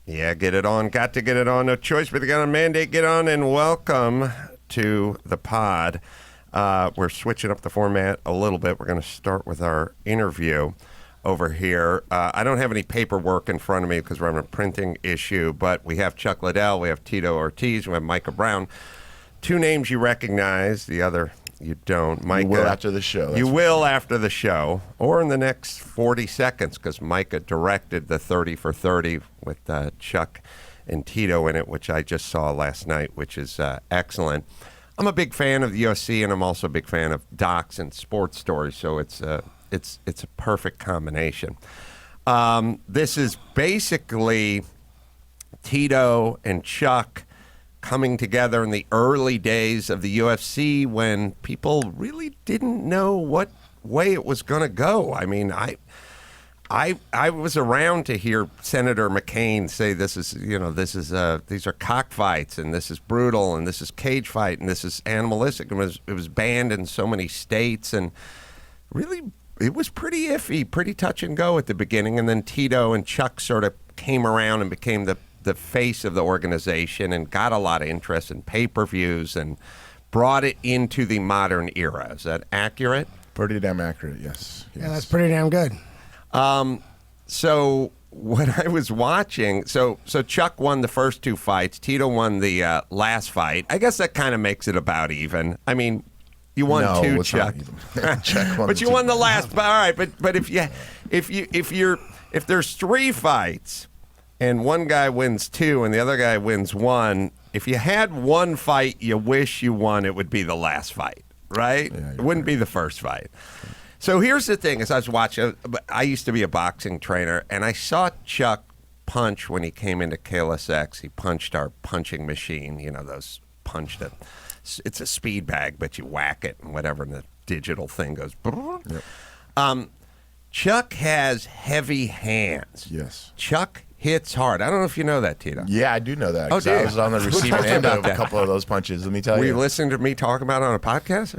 Yeah, get it on. Got to get it on. No choice but to get on. Mandate, get on, and welcome to the pod. We're switching up the format a little bit. We're going to start with our interview over here. I don't have any paperwork in front of me because we're having a printing issue, but we have Chuck Liddell, we have Tito Ortiz, we have Micah Brown. Two names you recognize, the other you don't. Micah, you will after the show. You will after the show, or in the next 40 seconds, because Micah directed the 30 for 30 with Chuck and Tito in it, which I just saw last night, which is excellent. I'm a big fan of the UFC, and I'm also a big fan of docs and sports stories, so it's a perfect combination. This is basically Tito and Chuck coming together in the early days of the UFC when people really didn't know what way it was going to go. I mean, I was around to hear Senator McCain say these are cockfights and this is brutal and this is cage fight and this is animalistic. It was banned in so many states, and really it was pretty iffy, pretty touch and go at the beginning. And then Tito and Chuck sort of came around and became the face of the organization and got a lot of interest in pay-per-views and brought it into the modern era. Is that accurate? Pretty damn accurate, yes. Yeah, that's pretty damn good. So what I was watching, so Chuck won the first two fights. Tito won the last fight. I guess that kind of makes it about even. I mean, you won two, Chuck. Chuck won but you won the last. All right, but if there's three fights and one guy wins two and the other guy wins one, if you had one fight you wish you won, it would be the last fight, right? Yeah, it wouldn't be the first fight. So here's the thing: as I was watching, I used to be a boxing trainer, and I saw Chuck punch when he came into KLSX. He punched our punching machine. You know, those punch that. It's a speed bag, but you whack it and whatever, and the digital thing goes. Yep. Chuck has heavy hands. Yes. Chuck hits hard. I don't know if you know that, Tito. Yeah, I do know that. Oh, I was on the receiving end of a couple of those punches. Let me tell you. Were you listening to me talk about it on a podcast?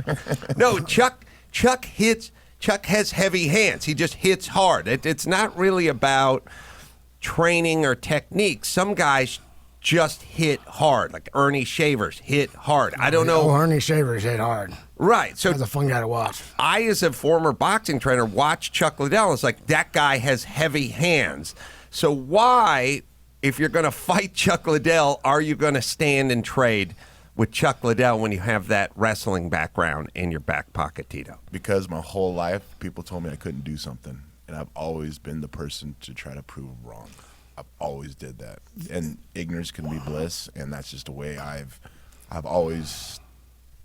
No, Chuck has heavy hands. He just hits hard. It's not really about training or technique. Some guys just hit hard, like Ernie Shavers hit hard. I don't know. Oh, Ernie Shavers hit hard. Right. So that's a fun guy to watch. I, as a former boxing trainer, watched Chuck Liddell. It's like, that guy has heavy hands. So why, if you're going to fight Chuck Liddell, are you going to stand and trade with Chuck Liddell when you have that wrestling background in your back pocket, Tito? Because my whole life, people told me I couldn't do something, and I've always been the person to try to prove them wrong. I've always did that, and ignorance can be bliss, and that's just the way I've always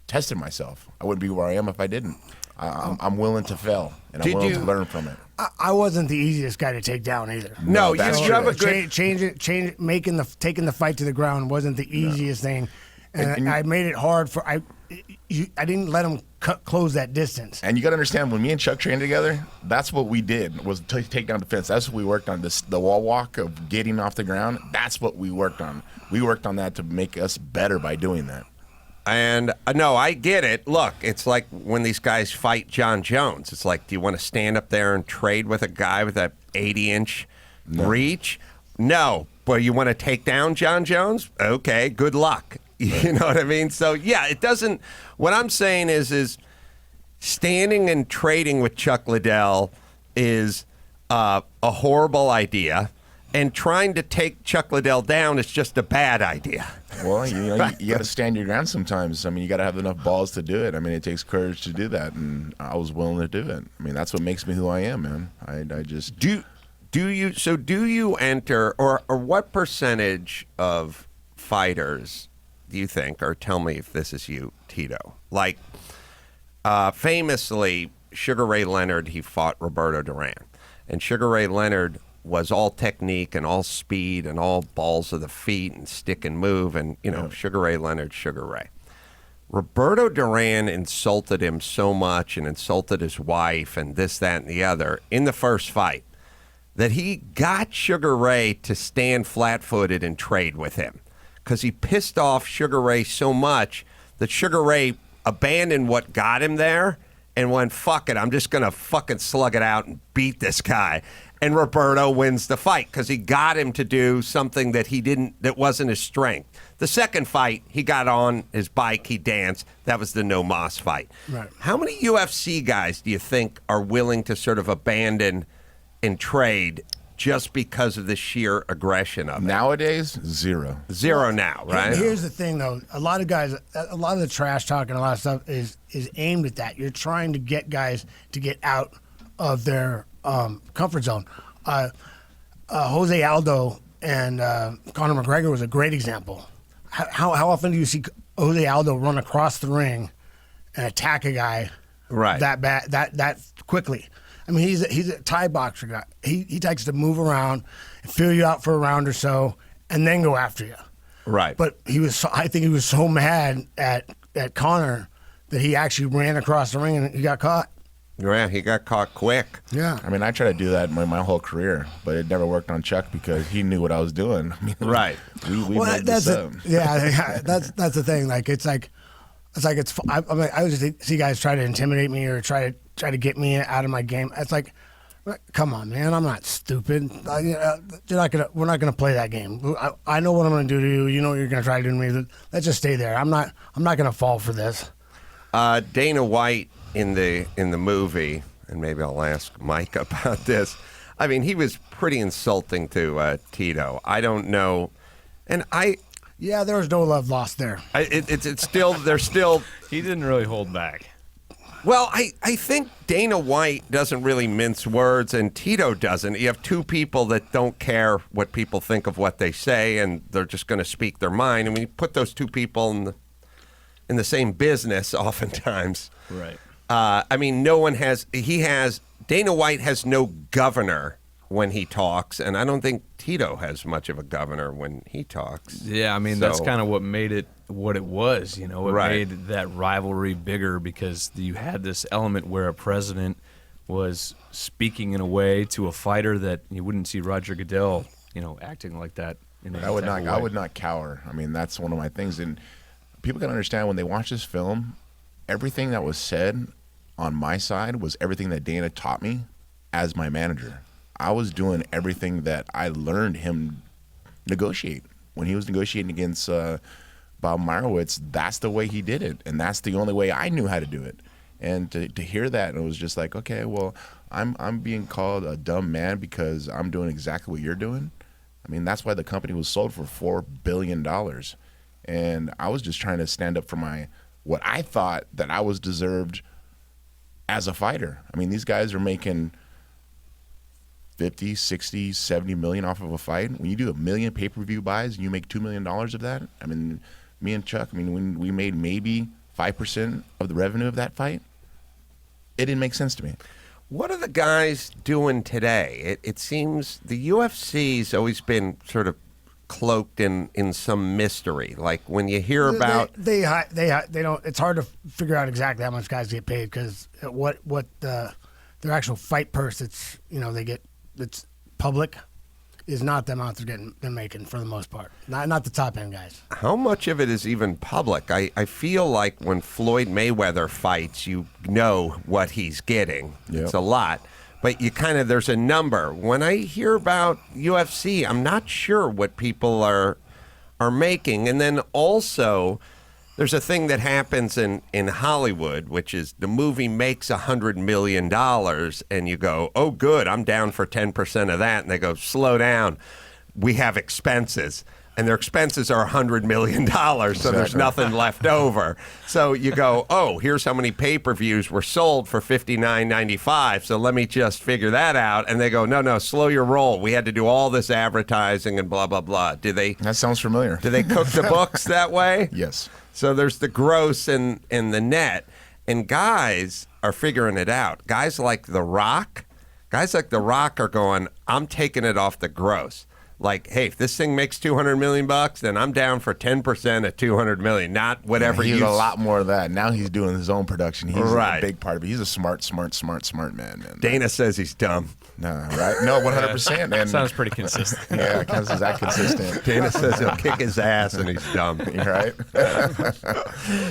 tested myself. I wouldn't be where I am if I didn't. I'm willing to fail, and I'm willing to learn from it. I wasn't the easiest guy to take down either. No, you have a good change it, taking the fight to the ground wasn't the easiest thing, and I made it hard for I didn't let him close that distance. And you got to understand, when me and Chuck trained together, that's what we did, was take down defense. That's what we worked on, the wall walk of getting off the ground. That's what we worked on. We worked on that to make us better by doing that. And no, I get it. Look, it's like when these guys fight John Jones. It's like, do you want to stand up there and trade with a guy with that 80-inch reach? No. But you want to take down John Jones? Okay, good luck. You know what I mean? So, yeah, it doesn't – what I'm saying is standing and trading with Chuck Liddell is a horrible idea, and trying to take Chuck Liddell down is just a bad idea. Well, you got to stand your ground sometimes. I mean, you got to have enough balls to do it. I mean, it takes courage to do that, and I was willing to do it. I mean, that's what makes me who I am, man. I just – Do you enter, or what percentage of fighters – do you think, or tell me if this is you, Tito? Like, famously, Sugar Ray Leonard, he fought Roberto Duran. And Sugar Ray Leonard was all technique and all speed and all balls of the feet and stick and move. And, Sugar Ray Leonard, Sugar Ray. Roberto Duran insulted him so much and insulted his wife and this, that, and the other in the first fight that he got Sugar Ray to stand flat-footed and trade with him, because he pissed off Sugar Ray so much that Sugar Ray abandoned what got him there and went, fuck it, I'm just going to fucking slug it out and beat this guy. and Roberto wins the fight because he got him to do something that wasn't his strength. The second fight, he got on his bike, he danced. That was the no Moss fight. Right. How many UFC guys do you think are willing to sort of abandon and trade just because of the sheer aggression of it? Nowadays, zero. Zero now, right? Here's the thing, though. A lot of guys, a lot of the trash talk and a lot of stuff is aimed at that. You're trying to get guys to get out of their comfort zone. Jose Aldo and Conor McGregor was a great example. How often do you see Jose Aldo run across the ring and attack a guy that quickly? I mean, he's a Thai boxer guy. He takes to move around, feel you out for a round or so, and then go after you. Right. But I think he was so mad at Conor that he actually ran across the ring and he got caught. Yeah, he got caught quick. Yeah. I mean, I tried to do that my whole career, but it never worked on Chuck because he knew what I was doing. I mean, Right. We made this up. That's the thing. I mean, I always see guys try to intimidate me or try to get me out of my game. It's like, come on, man, I'm not stupid. We're not gonna play that game. I know what I'm gonna do to you. You know what you're gonna try to do to me. Let's just stay there. I'm not gonna fall for this. Dana White in the movie, and maybe I'll ask Mike about this. I mean, he was pretty insulting to Tito. I don't know, and yeah, there was no love lost there. It's still there's still. He didn't really hold back. Well, I think Dana White doesn't really mince words, and Tito doesn't. You have two people that don't care what people think of what they say, and they're just going to speak their mind. And when you put those two people in the same business, oftentimes, Right. I mean, Dana White has no governor when he talks, and I don't think Tito has much of a governor when he talks. Yeah, I mean, that's kind of what made it what it was. You know, it Right. made that rivalry bigger because you had this element where a president was speaking in a way to a fighter that you wouldn't see Roger Goodell, acting like that. I would not cower. I mean, that's one of my things. And people can understand when they watch this film, everything that was said on my side was everything that Dana taught me as my manager. I was doing everything that I learned him negotiate. When he was negotiating against Bob Meyerowitz, that's the way he did it. And that's the only way I knew how to do it. And to hear that, it was just like, okay, well, I'm being called a dumb man because I'm doing exactly what you're doing. I mean, that's why the company was sold for $4 billion. And I was just trying to stand up for what I thought that I was deserved as a fighter. I mean, these guys are making 50, 60, 70 million off of a fight. When you do 1 million pay-per-view buys and you make $2 million of that, I mean, me and Chuck, when we made maybe 5% of the revenue of that fight, it didn't make sense to me. What are the guys doing today? It seems the UFC's always been sort of cloaked in some mystery. Like when you hear about they don't. It's hard to figure out exactly how much guys get paid because what their actual fight purse that's public is not the amount they're making for the most part. Not the top end guys. how much of it is even public. I feel like when Floyd Mayweather fights, you know what he's getting. Yep. It's a lot. But there's a number. When I hear about UFC, I'm not sure what people are making. And then also, there's a thing that happens in Hollywood, which is the movie makes $100 million, and you go, oh, good, I'm down for 10% of that. And they go, slow down. We have expenses. And their expenses are $100 million, so there's nothing left over. So you go, oh, here's how many pay-per-views were sold for $59.95, so let me just figure that out. And they go, no, slow your roll. We had to do all this advertising and blah, blah, blah. That sounds familiar. Do they cook the books that way? Yes. So there's the gross and the net. And guys are figuring it out. Guys like The Rock are going, I'm taking it off the gross. Like, hey, if this thing makes $200 million, then I'm down for 10% at $200 million, not whatever. He's you a lot more of that. Now he's doing his own production. He's Right. a big part of it. He's a smart man. Dana says he's dumb. No, right? No, 100%. Man. Sounds pretty consistent. Yeah, Kansas is that consistent. Dana says he'll kick his ass and he's dumb. Right?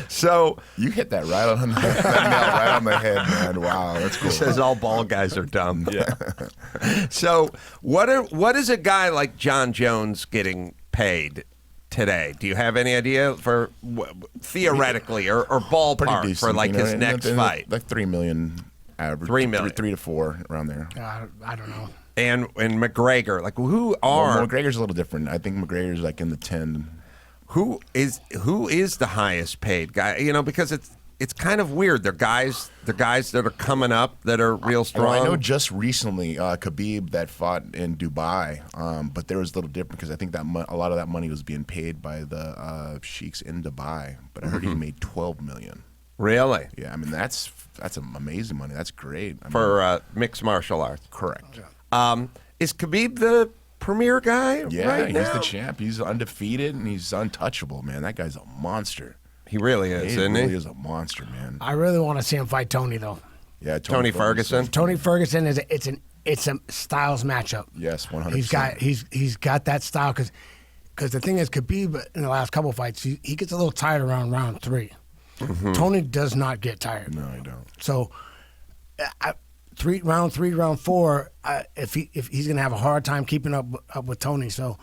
So You hit that right on the nail right on the head, man. Wow, that's cool. he says all ball guys are dumb. Yeah. So what is a guy like John Jones getting paid today? Do you have any idea for theoretically or Pretty ballpark decent, for like his next fight? Like $3 million average. 3 million. 3 to 4 around there. I don't know. And McGregor, like who Well, are McGregor's a little different. I think McGregor's like in the 10. who is the highest paid guy? You know, because it's kind of weird. They're guys that are coming up that are real strong. Well, I know just recently Khabib that fought in Dubai, but there was a little different because I think that a lot of that money was being paid by the sheiks in Dubai. But I heard he made $12 million. Really? Yeah, I mean that's amazing money. That's great. I mean, For mixed martial arts. correct. Is Khabib the premier guy Yeah, right he's now? the champ. He's undefeated and he's untouchable, man. That guy's a monster. He really is, He isn't really he? is a monster, man. I really want to see him fight Tony though. Yeah, Tony Ferguson. Tony Ferguson it's a styles matchup. Yes, 100%. He's got that style because the thing is Khabib in the last couple fights he gets a little tired around round 3. Mm-hmm. Tony does not get tired. No, I don't. So, round 3, round 4, if he's gonna have a hard time keeping up with Tony. So,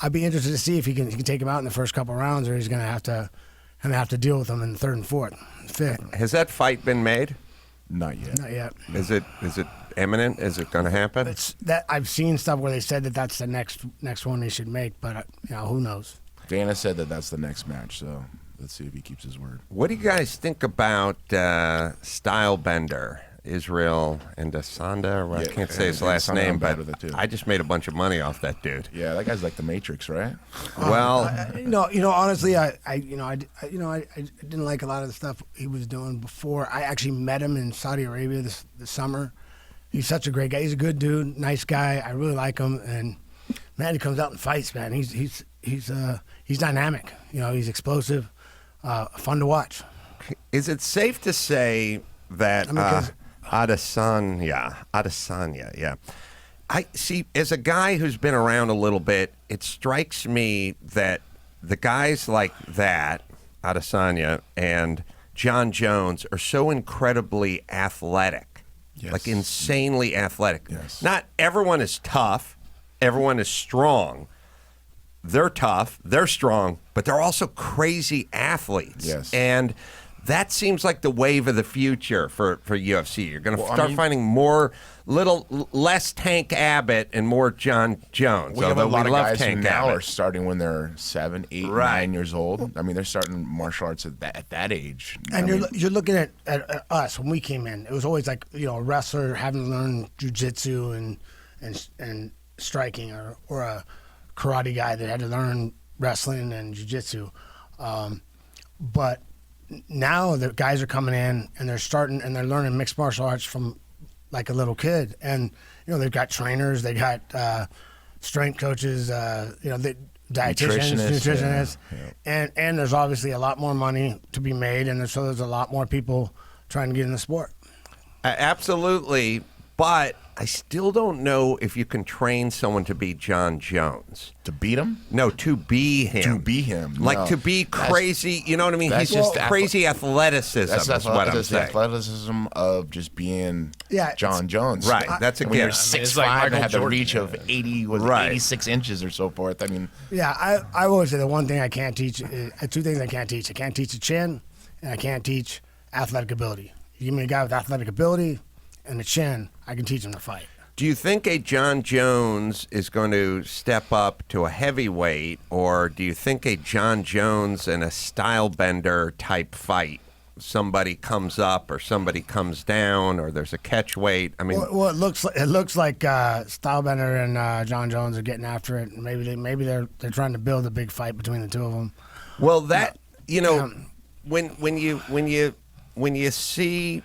I'd be interested to see if he can take him out in the first couple rounds, or he's gonna have to deal with him in the 3rd and 4th, 5th. Has that fight been made? Not yet. Not yet. Is it imminent? Is it going to happen? It's that I've seen stuff where they said that's the next one they should make, but who knows? Dana said that that's the next match, so let's see if he keeps his word. What do you guys think about Stylebender, Israel Adesanya? Well, I Yeah, can't say his yeah, last Adesanya, name, I'm bad but with it, too. I just made a bunch of money off that dude. Yeah, that guy's like the Matrix, right? Well, Honestly, I didn't like a lot of the stuff he was doing before. I actually met him in Saudi Arabia this summer. He's such a great guy. He's a good dude, nice guy. I really like him, and man, he comes out and fights, man. He's dynamic. He's explosive, fun to watch. is it safe to say that I mean, 'cause- Adesanya, yeah. I see, as a guy who's been around a little bit, it strikes me that the guys like that, Adesanya and John Jones, are so incredibly athletic. Yes. Like insanely athletic. Yes. Not everyone is tough, everyone is strong. They're tough, they're strong, but they're also crazy athletes. Yes. And that seems like the wave of the future for UFC. You're going to Well, I start mean- finding less Tank Abbott and more John Jones. We have a although lot we of love guys who Tank now Abbott. are starting when they're 7, 8, Right. 9 years old. I mean, they're starting martial arts at that age. And I mean, you're looking at us when we came in. It was always like a wrestler having to learn jujitsu and striking, or a karate guy that had to learn wrestling and jujitsu. But now the guys are coming in and they're learning mixed martial arts from like a little kid, and they've got trainers, they got strength coaches, the dietitians, nutritionists, yeah. and there's obviously a lot more money to be made, and so there's a lot more people trying to get in the sport. Absolutely, but I still don't know if you can train someone to be John Jones. to beat him? No, to be him. To be him. Like No. to be crazy, you know what I mean? that's He's just just crazy athleticism That's is what I'm the saying. athleticism of just being Yeah, John Jones. Right, that's a when you're gift. 6'5" it's like Michael and have the Jordan. reach of 86 inches or so forth. I mean, Yeah, I always say the one thing I can't teach, two things I can't teach. I can't teach a chin, and I can't teach athletic ability. You give me a guy with athletic ability and a chin, I can teach him to fight. Do you think a John Jones is going to step up to a heavyweight, or do you think a John Jones and a Stylebender type fight, somebody comes up or somebody comes down, or there's a catch weight? I mean, Well, it looks like Stylebender and John Jones are getting after it. Maybe they're trying to build a big fight between the two of them. well, that when you see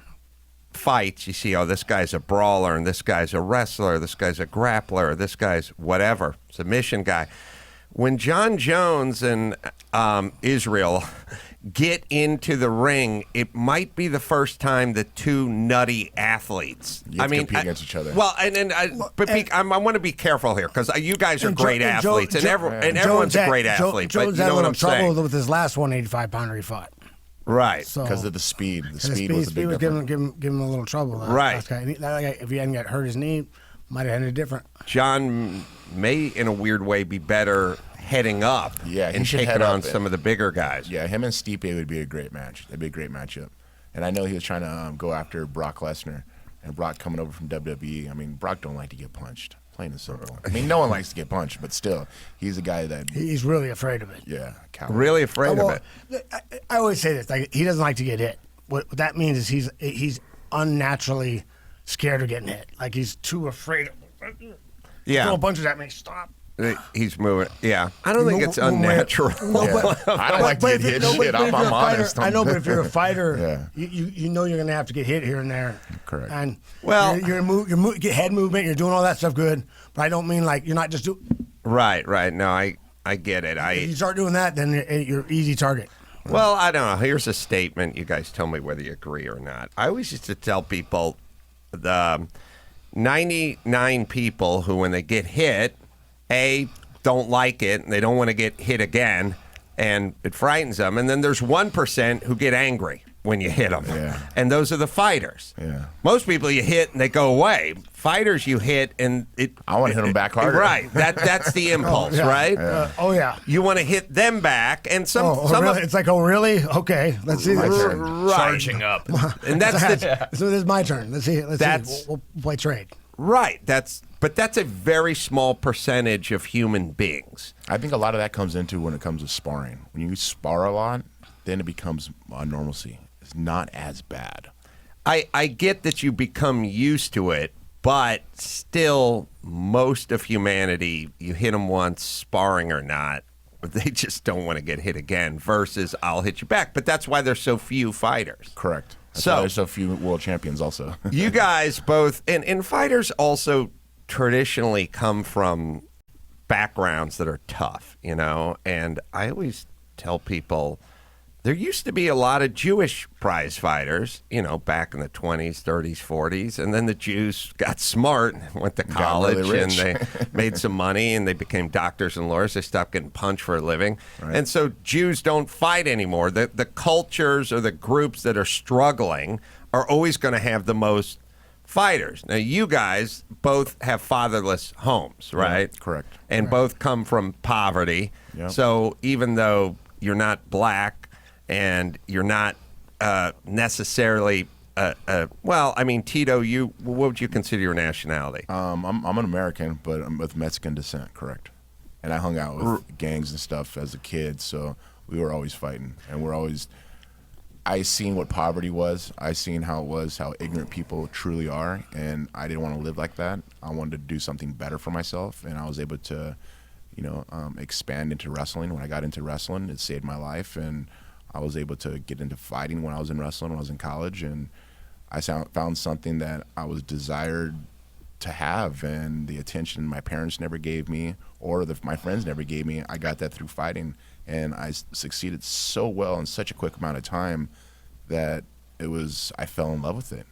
fights, you see, oh, this guy's a brawler, and this guy's a wrestler, this guy's a grappler, this guy's whatever, submission guy. When John Jones and Israel get into the ring, it might be the first time that two nutty athletes. Compete against each other. Well, I want to be careful here because you guys are great athletes, and everyone's a great athlete. Jones but you had know a what little I'm trouble saying? with his last 185-pounder he fought. Right. Because of the speed. The speed was a big was difference. giving him a little trouble. Right. Last guy. That guy, if he hadn't got hurt his knee, might have ended different. John may, in a weird way, be better heading up and taking on some of the bigger guys. Yeah, him and Stipe would be a great match. That'd be a great matchup. And I know he was trying to go after Brock Lesnar, and Brock coming over from WWE. I mean, Brock don't like to get punched. Plain and simple. I mean, no one likes to get punched, but still, he's a guy that... He's really afraid of it. Yeah, coward. Really afraid of it. I always say this: like, he doesn't like to get hit. What that means is he's unnaturally scared of getting hit. Like he's too afraid. Yeah. Throw punches at me. Stop. He's moving. Yeah. I don't think it's unnatural. I don't like to get hit. Shit, I'm honest. I know, but if you're a fighter, you know you're going to have to get hit here and there. Correct. And well, your head movement, you're doing all that stuff good. But I don't mean like you're not just doing. Right. No, I get it. If you start doing that, then you're easy target. Well, I don't know. Here's a statement. You guys tell me whether you agree or not. I always used to tell people the 99 people who, when they get hit, don't like it, and they don't want to get hit again, and it frightens them. And then there's 1% who get angry when you hit them. Yeah. And those are the fighters. Yeah. Most people you hit and they go away. Fighters you hit and it. I want to hit them back harder. Right. That's the impulse, right? Yeah. You want to hit them back, and some really? It's like, oh, really? Okay, let's see. My turn. Right. Charging up. And that's the, So this is my turn. Let's see. We'll play trade. right. But that's a very small percentage of human beings. I think a lot of that comes into when it comes to sparring. When you spar a lot, then it becomes a normalcy. It's not as bad. I get that you become used to it, but still, most of humanity, you hit them once, sparring or not, they just don't want to get hit again, versus I'll hit you back. But that's why there's so few fighters. Correct. That's why there's so few world champions also. You guys both, and fighters also traditionally come from backgrounds that are tough, and I always tell people there used to be a lot of Jewish prize fighters, back in the 20s, 30s, 40s, and then the Jews got smart and went to college really and they made some money and they became doctors and lawyers. They stopped getting punched for a living. Right. And so Jews don't fight anymore. The cultures or the groups that are struggling are always going to have the most fighters. Now, you guys both have fatherless homes, right? Yeah, correct. And both come from poverty. Yep. So even though you're not black and you're not necessarily, Tito, what would you consider your nationality? I'm an American, but I'm of Mexican descent, correct. And I hung out with gangs and stuff as a kid, so we were always fighting. And I seen what poverty was. I seen how it was, how ignorant people truly are, and I didn't want to live like that. I wanted to do something better for myself, and I was able to, expand into wrestling. When I got into wrestling, it saved my life, and I was able to get into fighting when I was in wrestling, when I was in college, and I found something that I was desired to have, and the attention my parents never gave me or my friends never gave me, I got that through fighting, and I succeeded so well in such a quick amount of time that I fell in love with it.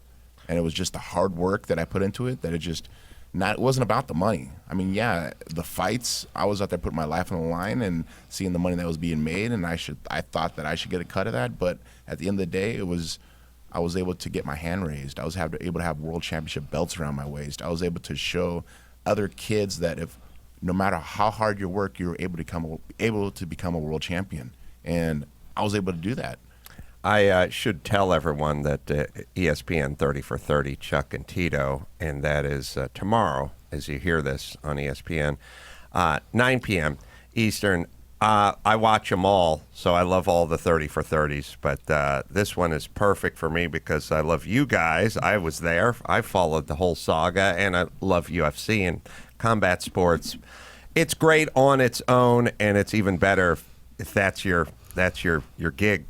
And it was just the hard work that I put into it that it wasn't about the money. I mean, yeah, the fights, I was out there putting my life on the line and seeing the money that was being made, and I thought that I should get a cut of that. But at the end of the day, I was able to get my hand raised. I was able to have world championship belts around my waist. I was able to show other kids that no matter how hard you work, you're able to become a world champion. And I was able to do that. I should tell everyone that ESPN 30 for 30, Chuck and Tito, and that is tomorrow, as you hear this on ESPN, 9 p.m. Eastern. I watch them all, so I love all the 30 for 30s, but this one is perfect for me because I love you guys. I was there. I followed the whole saga, and I love UFC and combat sports. It's great on its own, and it's even better if that's your gig.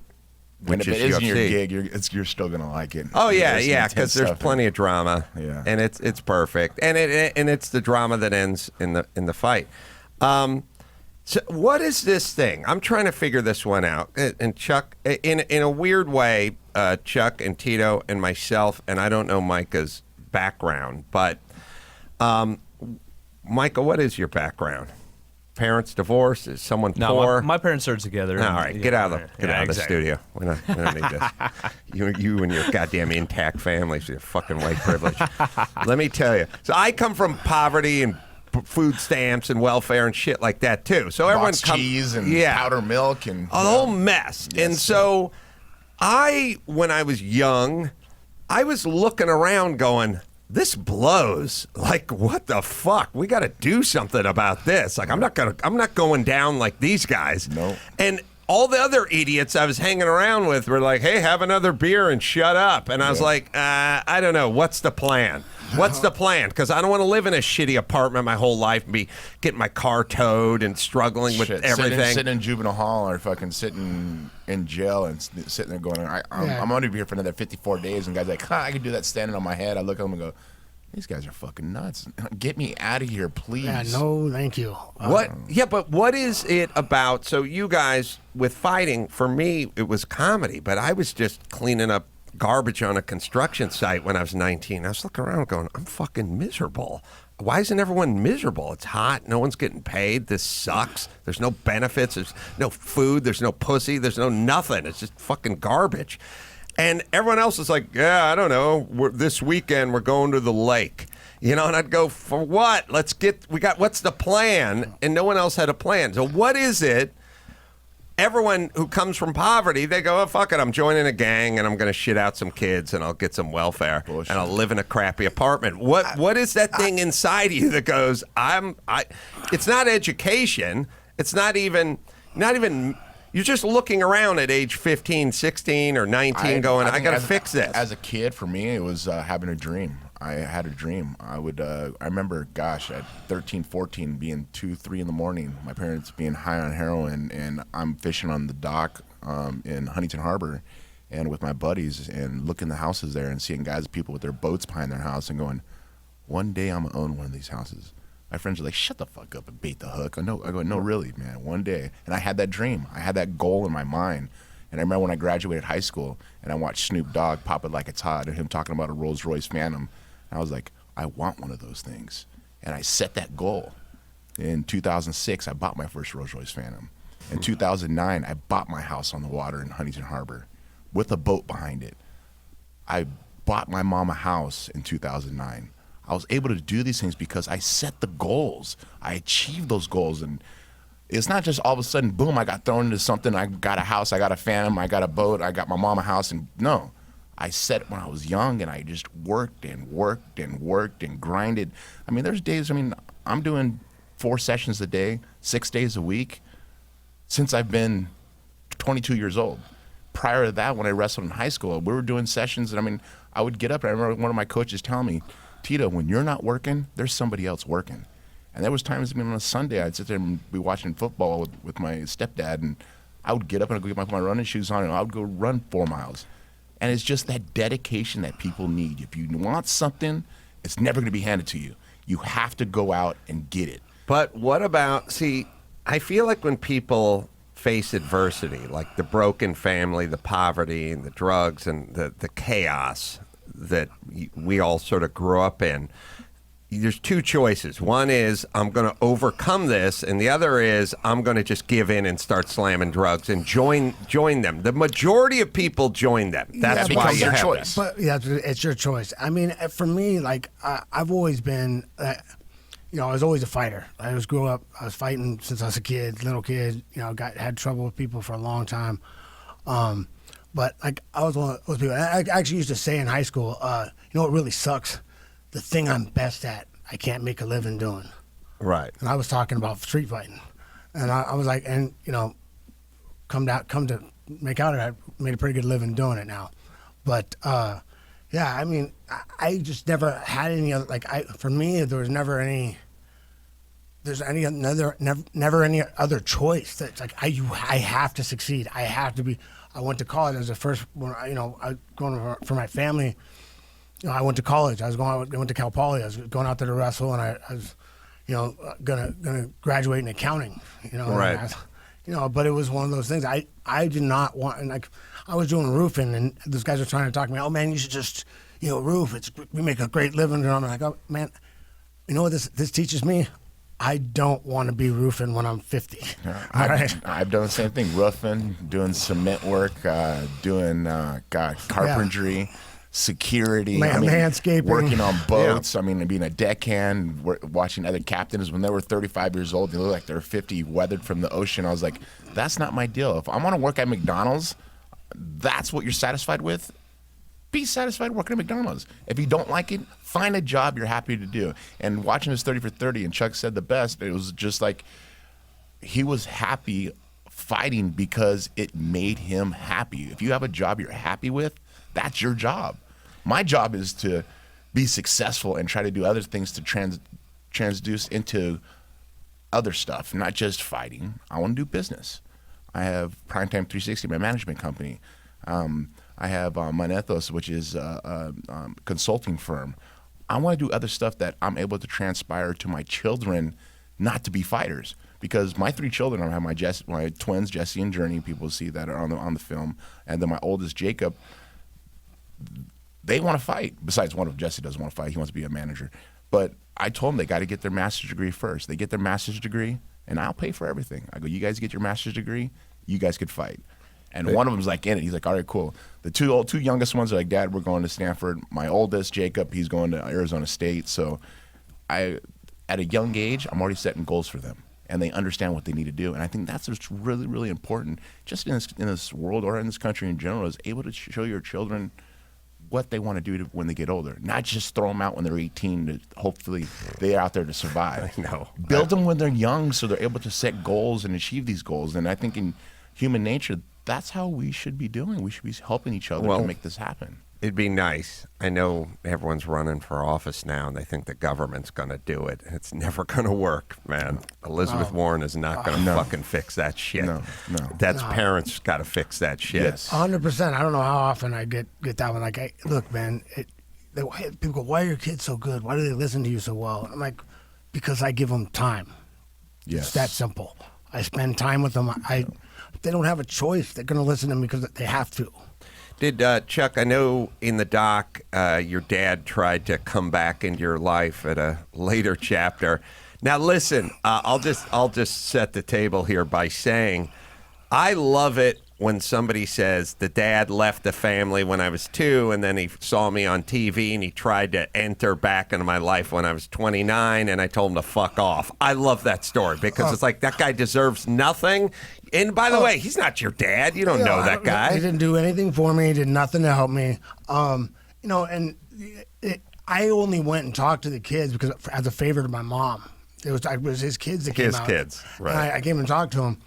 And which if it is isn't your UFC. gig, you're still gonna like it. Oh yeah, There's some yeah, intense because there's stuff in plenty it. of drama, Yeah. and it's perfect, and it's the drama that ends in the fight. So what is this thing? I'm trying to figure this one out. And Chuck, in a weird way, Chuck and Tito and myself, and I don't know Micah's background, but Micah, what is your background? Parents divorced? Is someone poor? My parents are together. All right, get out of the exactly. studio. We don't need this. You and your goddamn intact families with your fucking white privilege. Let me tell you. So I come from poverty and food stamps and welfare and shit like that too. So everyone Boxed cheese and powder milk and a whole mess. Yes, and so when I was young, I was looking around going, this blows. Like, what the fuck? We got to do something about this. Like, I'm not going down like these guys. No. And all the other idiots I was hanging around with were like, hey, have another beer and shut up. And I was like, I don't know. What's the plan? What's the plan? Because I don't want to live in a shitty apartment my whole life and be getting my car towed and struggling with everything. Sitting in juvenile hall or fucking sitting in jail and sitting there going, I'm going to be here for another 54 days. And guys like, I can do that standing on my head. I look at them and go, these guys are fucking nuts. Get me out of here, please. Yeah, no, thank you. What? Yeah, but what is it about? So you guys with fighting, for me, it was comedy, but I was just cleaning up garbage on a construction site when I was 19. I was looking around going, I'm fucking miserable. Why isn't everyone miserable? It's hot. No one's getting paid. This sucks. There's no benefits. There's no food. There's no pussy. There's no nothing. It's just fucking garbage. And everyone else is like, yeah, I don't know. This weekend we're going to the lake. You know, and I'd go, for what? What's the plan? And no one else had a plan. So what is it? Everyone who comes from poverty, they go, oh, fuck it, I'm joining a gang and I'm going to shit out some kids and I'll get some welfare Bullshit. and I'll live in a crappy apartment. What is that thing inside you that goes, it's not education. It's not even, you're just looking around at age 15, 16 or 19 going, I got to fix this. As a kid, for me, it was having a dream. I had a dream. I remember, gosh, at 13, 14, being 2, 3 in the morning, my parents being high on heroin, and I'm fishing on the dock in Huntington Harbor and with my buddies and looking at the houses there and seeing people with their boats behind their house and going, one day I'm going to own one of these houses. My friends are like, shut the fuck up and bait the hook. I go, no, really, man, one day. And I had that dream. I had that goal in my mind. And I remember when I graduated high school and I watched Snoop Dogg Pop It Like It's Hot and him talking about a Rolls Royce Phantom. And I was like, I want one of those things. And I set that goal. In 2006, I bought my first Rolls Royce Phantom. In 2009, I bought my house on the water in Huntington Harbor with a boat behind it. I bought my mom a house in 2009. I was able to do these things because I set the goals. I achieved those goals. And it's not just all of a sudden, boom, I got thrown into something. I got a house, I got a Phantom, I got a boat, I got my mom a house. And no, I set it when I was young and I just worked and worked and worked and grinded. I mean, there's days, I'm doing 4 sessions a day, 6 days a week since I've been 22 years old. Prior to that, when I wrestled in high school, we were doing sessions and I would get up and I remember one of my coaches telling me, Tito, when you're not working, there's somebody else working. And there was times, on a Sunday, I'd sit there and be watching football with my stepdad, and I would get up and I'd go get my running shoes on, and I would go run 4 miles. And it's just that dedication that people need. If you want something, it's never going to be handed to you. You have to go out and get it. But what about, I feel like when people face adversity, like the broken family, the poverty, and the drugs, and the chaos that we all sort of grew up in, there's 2 choices. One is I'm going to overcome this, and the other is I'm going to just give in and start slamming drugs and join them. The majority of people join them. That's why you your have choice. them. But yeah, it's your choice. I mean, for me, like I've always been, I was always a fighter. I was fighting since I was a little kid. Had trouble with people for a long time. But like I was one of those people. I actually used to say in high school, what really sucks? The thing I'm best at, I can't make a living doing. Right. And I was talking about street fighting, and I was like, come to make out, I made a pretty good living doing it now. But I just never had any other, for me, there was never any there's never any other choice. That's like I have to succeed. I have to be. I went to college as the first. I going for my family. I went to college. I went to Cal Poly. I was going out there to wrestle, and I was, gonna graduate in accounting. Right. But it was one of those things. I did not want, and I was doing roofing, and those guys were trying to talk to me. Oh man, you should just roof. We make a great living. And I'm like, oh man, you know what this teaches me? I don't want to be roofing when I'm 50. I've done the same thing, roofing, doing cement work, doing carpentry, security, landscaping, working on boats. I mean, being a deckhand, watching other captains when they were 35 years old, they look like they're 50, weathered from the ocean. I was like, that's not my deal. If I want to work at McDonald's, that's what you're satisfied with. Be satisfied working at McDonald's. If you don't like it, find a job you're happy to do. And watching his 30 for 30, and Chuck said the best, it was just like he was happy fighting because it made him happy. If you have a job you're happy with, that's your job. My job is to be successful and try to do other things to transduce into other stuff, not just fighting. I want to do business. I have Primetime 360, my management company. I have Manethos, which is a consulting firm. I want to do other stuff that I'm able to transpire to my children not to be fighters. Because my 3 children, I have my twins, Jesse and Journey, people see that are on the film, and then my oldest, Jacob, they want to fight. Besides one of Jesse doesn't want to fight. He wants to be a manager. But I told them they got to get their master's degree first. They get their master's degree, and I'll pay for everything. I go, you guys get your master's degree, you guys could fight. And one of them's like in it. He's like, all right, cool. The two youngest ones are like, Dad, we're going to Stanford. My oldest, Jacob, he's going to Arizona State. So at a young age, I'm already setting goals for them. And they understand what they need to do. And I think that's what's really, really important, just in this world or in this country in general, is able to show your children what they want to do when they get older. Not just throw them out when they're 18 to hopefully they're out there to survive. I know. Build them when they're young so they're able to set goals and achieve these goals. And I think in human nature, that's how we should be doing. We should be helping each other to make this happen. It'd be nice. I know everyone's running for office now, and they think the government's going to do it. It's never going to work, man. Elizabeth Warren is not going to fucking fix that shit. No. That's parents got to fix that shit. Yes. 100%. I don't know how often I get that one. Like, look, man, people go, why are your kids so good? Why do they listen to you so well? I'm like, because I give them time. Yes. It's that simple. I spend time with them. They don't have a choice. They're going to listen to me because they have to. Did Chuck? I know in the doc, your dad tried to come back into your life at a later chapter. Now, listen, I'll just set the table here by saying, I love it when somebody says the dad left the family when I was 2, and then he saw me on TV and he tried to enter back into my life when I was 29, and I told him to fuck off. I love that story because it's like that guy deserves nothing. And by the way, he's not your dad. You don't know that guy. He didn't do anything for me. He did nothing to help me. I only went and talked to the kids because as a favor to my mom. It was his kids that came out. His kids, right. I came and talked to him.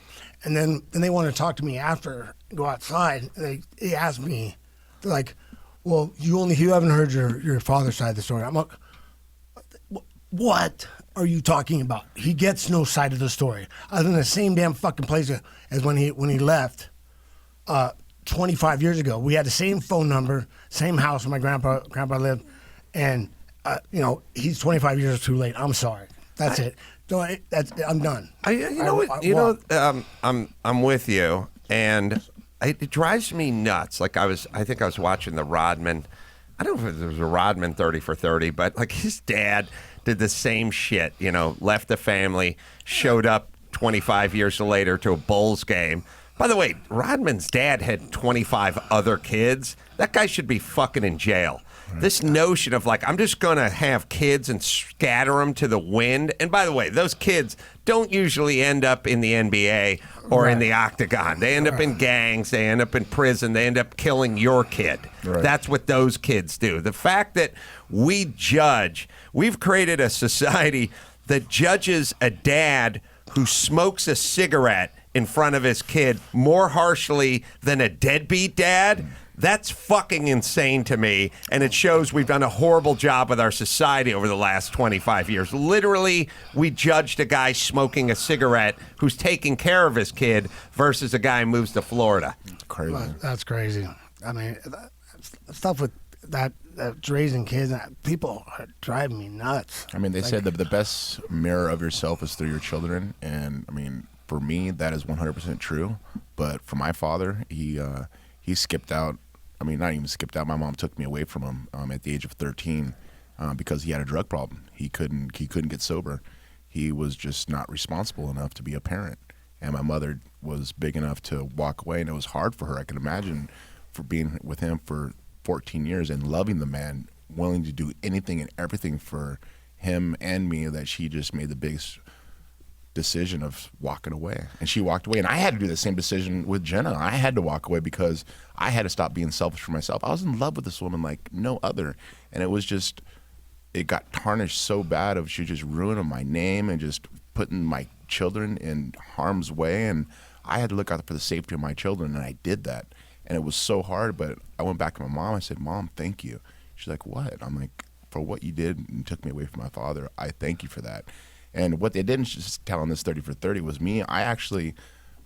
And then they wanted to talk to me after, go outside. And they asked me, they're like, well, you haven't heard your father's side of the story. I'm like, what are you talking about? He gets no side of the story. I was in the same damn fucking place as when he left 25 years ago. We had the same phone number, same house where my grandpa lived. And, he's 25 years too late. I'm sorry. That's it. So I'm done. I'm with you, and it drives me nuts. Like I think I was watching the Rodman. I don't know if it was a Rodman 30 for 30, but like his dad did the same shit. Left the family, showed up 25 years later to a Bulls game. By the way, Rodman's dad had 25 other kids. That guy should be fucking in jail. This notion of like, I'm just going to have kids and scatter them to the wind. And by the way, those kids don't usually end up in the NBA or in the octagon. They end up in gangs. They end up in prison. They end up killing your kid. Right. That's what those kids do. The fact that we've created a society that judges a dad who smokes a cigarette in front of his kid more harshly than a deadbeat dad, that's fucking insane to me. And it shows we've done a horrible job with our society over the last 25 years. Literally, we judged a guy smoking a cigarette who's taking care of his kid versus a guy who moves to Florida. Crazy. That's crazy. I mean, stuff with that's raising kids, people are driving me nuts. I mean, they said that the best mirror of yourself is through your children, and I mean, for me, that is 100% true. But for my father, he skipped out. I mean, not even skipped out. My mom took me away from him at the age of 13 because he had a drug problem. He couldn't get sober. He was just not responsible enough to be a parent. And my mother was big enough to walk away, and it was hard for her. I can imagine for being with him for 14 years and loving the man, willing to do anything and everything for him and me, that she just made the biggest decision of walking away. And she walked away, and I had to do the same decision with Jenna. I had to walk away because I had to stop being selfish for myself. I was in love with this woman like no other, and it was just, it got tarnished so bad of she just ruining my name and just putting my children in harm's way, and I had to look out for the safety of my children, and I did that. And it was so hard, but I went back to my mom. I said, Mom, thank you. She's like, what? I'm like, for what you did and took me away from my father, I thank you for that. And what they didn't just tell on this 30 for 30 was me. I actually,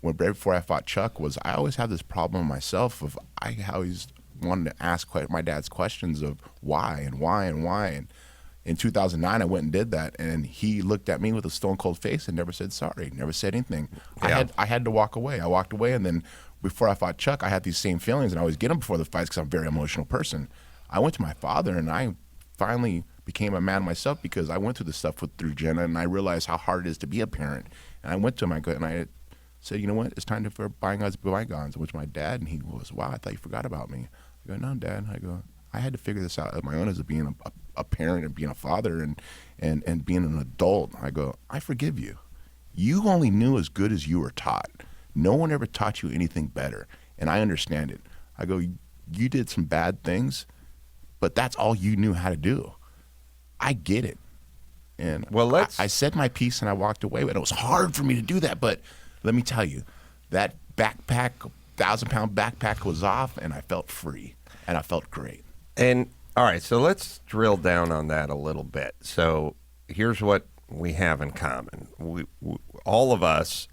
right before I fought Chuck, was I always had this problem myself of I always wanted to ask my dad's questions of why and why and why. And in 2009, I went and did that, and he looked at me with a stone cold face and never said sorry, never said anything. Yeah. I had to walk away. I walked away, and then before I fought Chuck, I had these same feelings, and I always get them before the fights because I'm a very emotional person. I went to my father, and I finally became a man myself because I went through this stuff through Jenna, and I realized how hard it is to be a parent. And I went to him, and I said, you know what, it's time for bygones to be bygones. I went to my dad, and he was, wow, I thought you forgot about me. I go, no, Dad. I go, I had to figure this out on my own as being a parent and being a father and being an adult. I go, I forgive you. You only knew as good as you were taught. No one ever taught you anything better, and I understand it. I go, you did some bad things, but that's all you knew how to do. I get it. And Well, I said my piece and I walked away, but it was hard for me to do that. But let me tell you, that backpack, 1,000-pound backpack was off, and I felt free, and I felt great. And all right, so let's drill down on that a little bit. So here's what we have in common. We all of us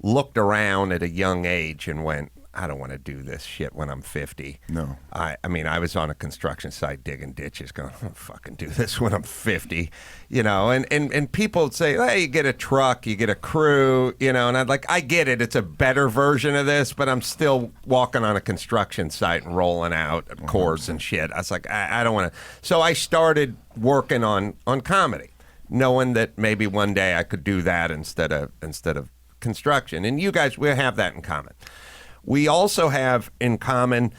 looked around at a young age and went, I don't want to do this shit when I'm 50. No. I mean, I was on a construction site digging ditches going, I don't fucking do this when I'm 50, you know, and people would say, hey, you get a truck, you get a crew, you know, and I'd like, I get it. It's a better version of this, but I'm still walking on a construction site and rolling out cores and shit. I was like, I don't want to. So I started working on comedy, knowing that maybe one day I could do that instead of construction. And you guys, we have that in common. We also have in common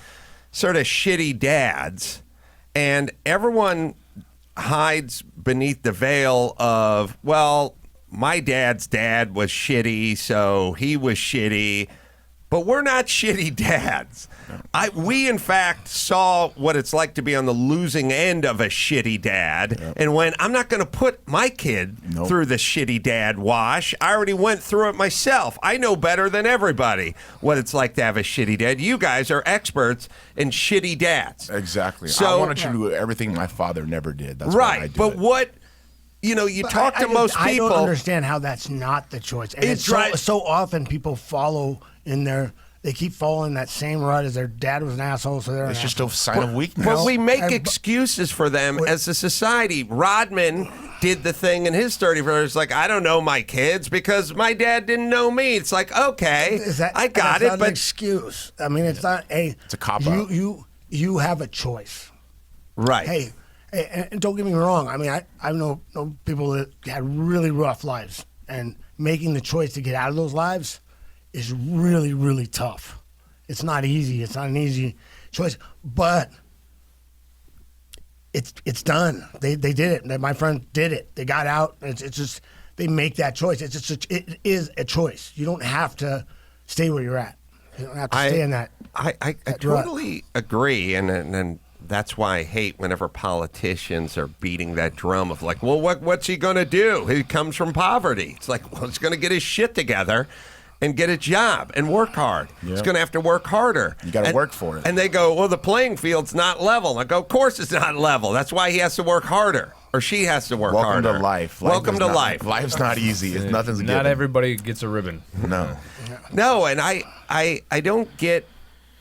sort of shitty dads, and everyone hides beneath the veil of, well, my dad's dad was shitty, so he was shitty. But we're not shitty dads. We, in fact, saw what it's like to be on the losing end of a shitty dad and went, I'm not going to put my kid through the shitty dad wash. I already went through it myself. I know better than everybody what it's like to have a shitty dad. You guys are experts in shitty dads. Exactly. So, I wanted you to do everything my father never did. That's right, why I do but it. what... You know, you talk to most people. I don't understand how that's not the choice. And it's so often people follow in their, they keep following that same rut as their dad was an asshole, so they're It's an just asshole. a sign of weakness. But we make excuses for them as a society. Rodman did the thing in his 30 years, like, I don't know my kids because my dad didn't know me. It's like, okay, I got it, not but an excuse. I mean, it's not a. It's a cop-out. You have a choice. right. Hey, and don't get me wrong. I mean, I know people that had really rough lives, and making the choice to get out of those lives is really, really tough. It's not easy. It's not an easy choice, but it's done. They did it. My friend did it. They got out. It's just they make that choice. It is a choice. You don't have to stay where you're at. You don't have to stay in that. I totally agree, and that's why I hate whenever politicians are beating that drum of like, well, what's he going to do? He comes from poverty. It's like, well, he's going to get his shit together and get a job and work hard. He's going to have to work harder. You got to work for it. And they go, well, the playing field's not level. I go, of course it's not level. That's why he has to work harder. Or she has to work Welcome harder. to life. Welcome to life. Life's not easy. It's nothing's a Not given. everybody gets a ribbon. No. No, and I don't get.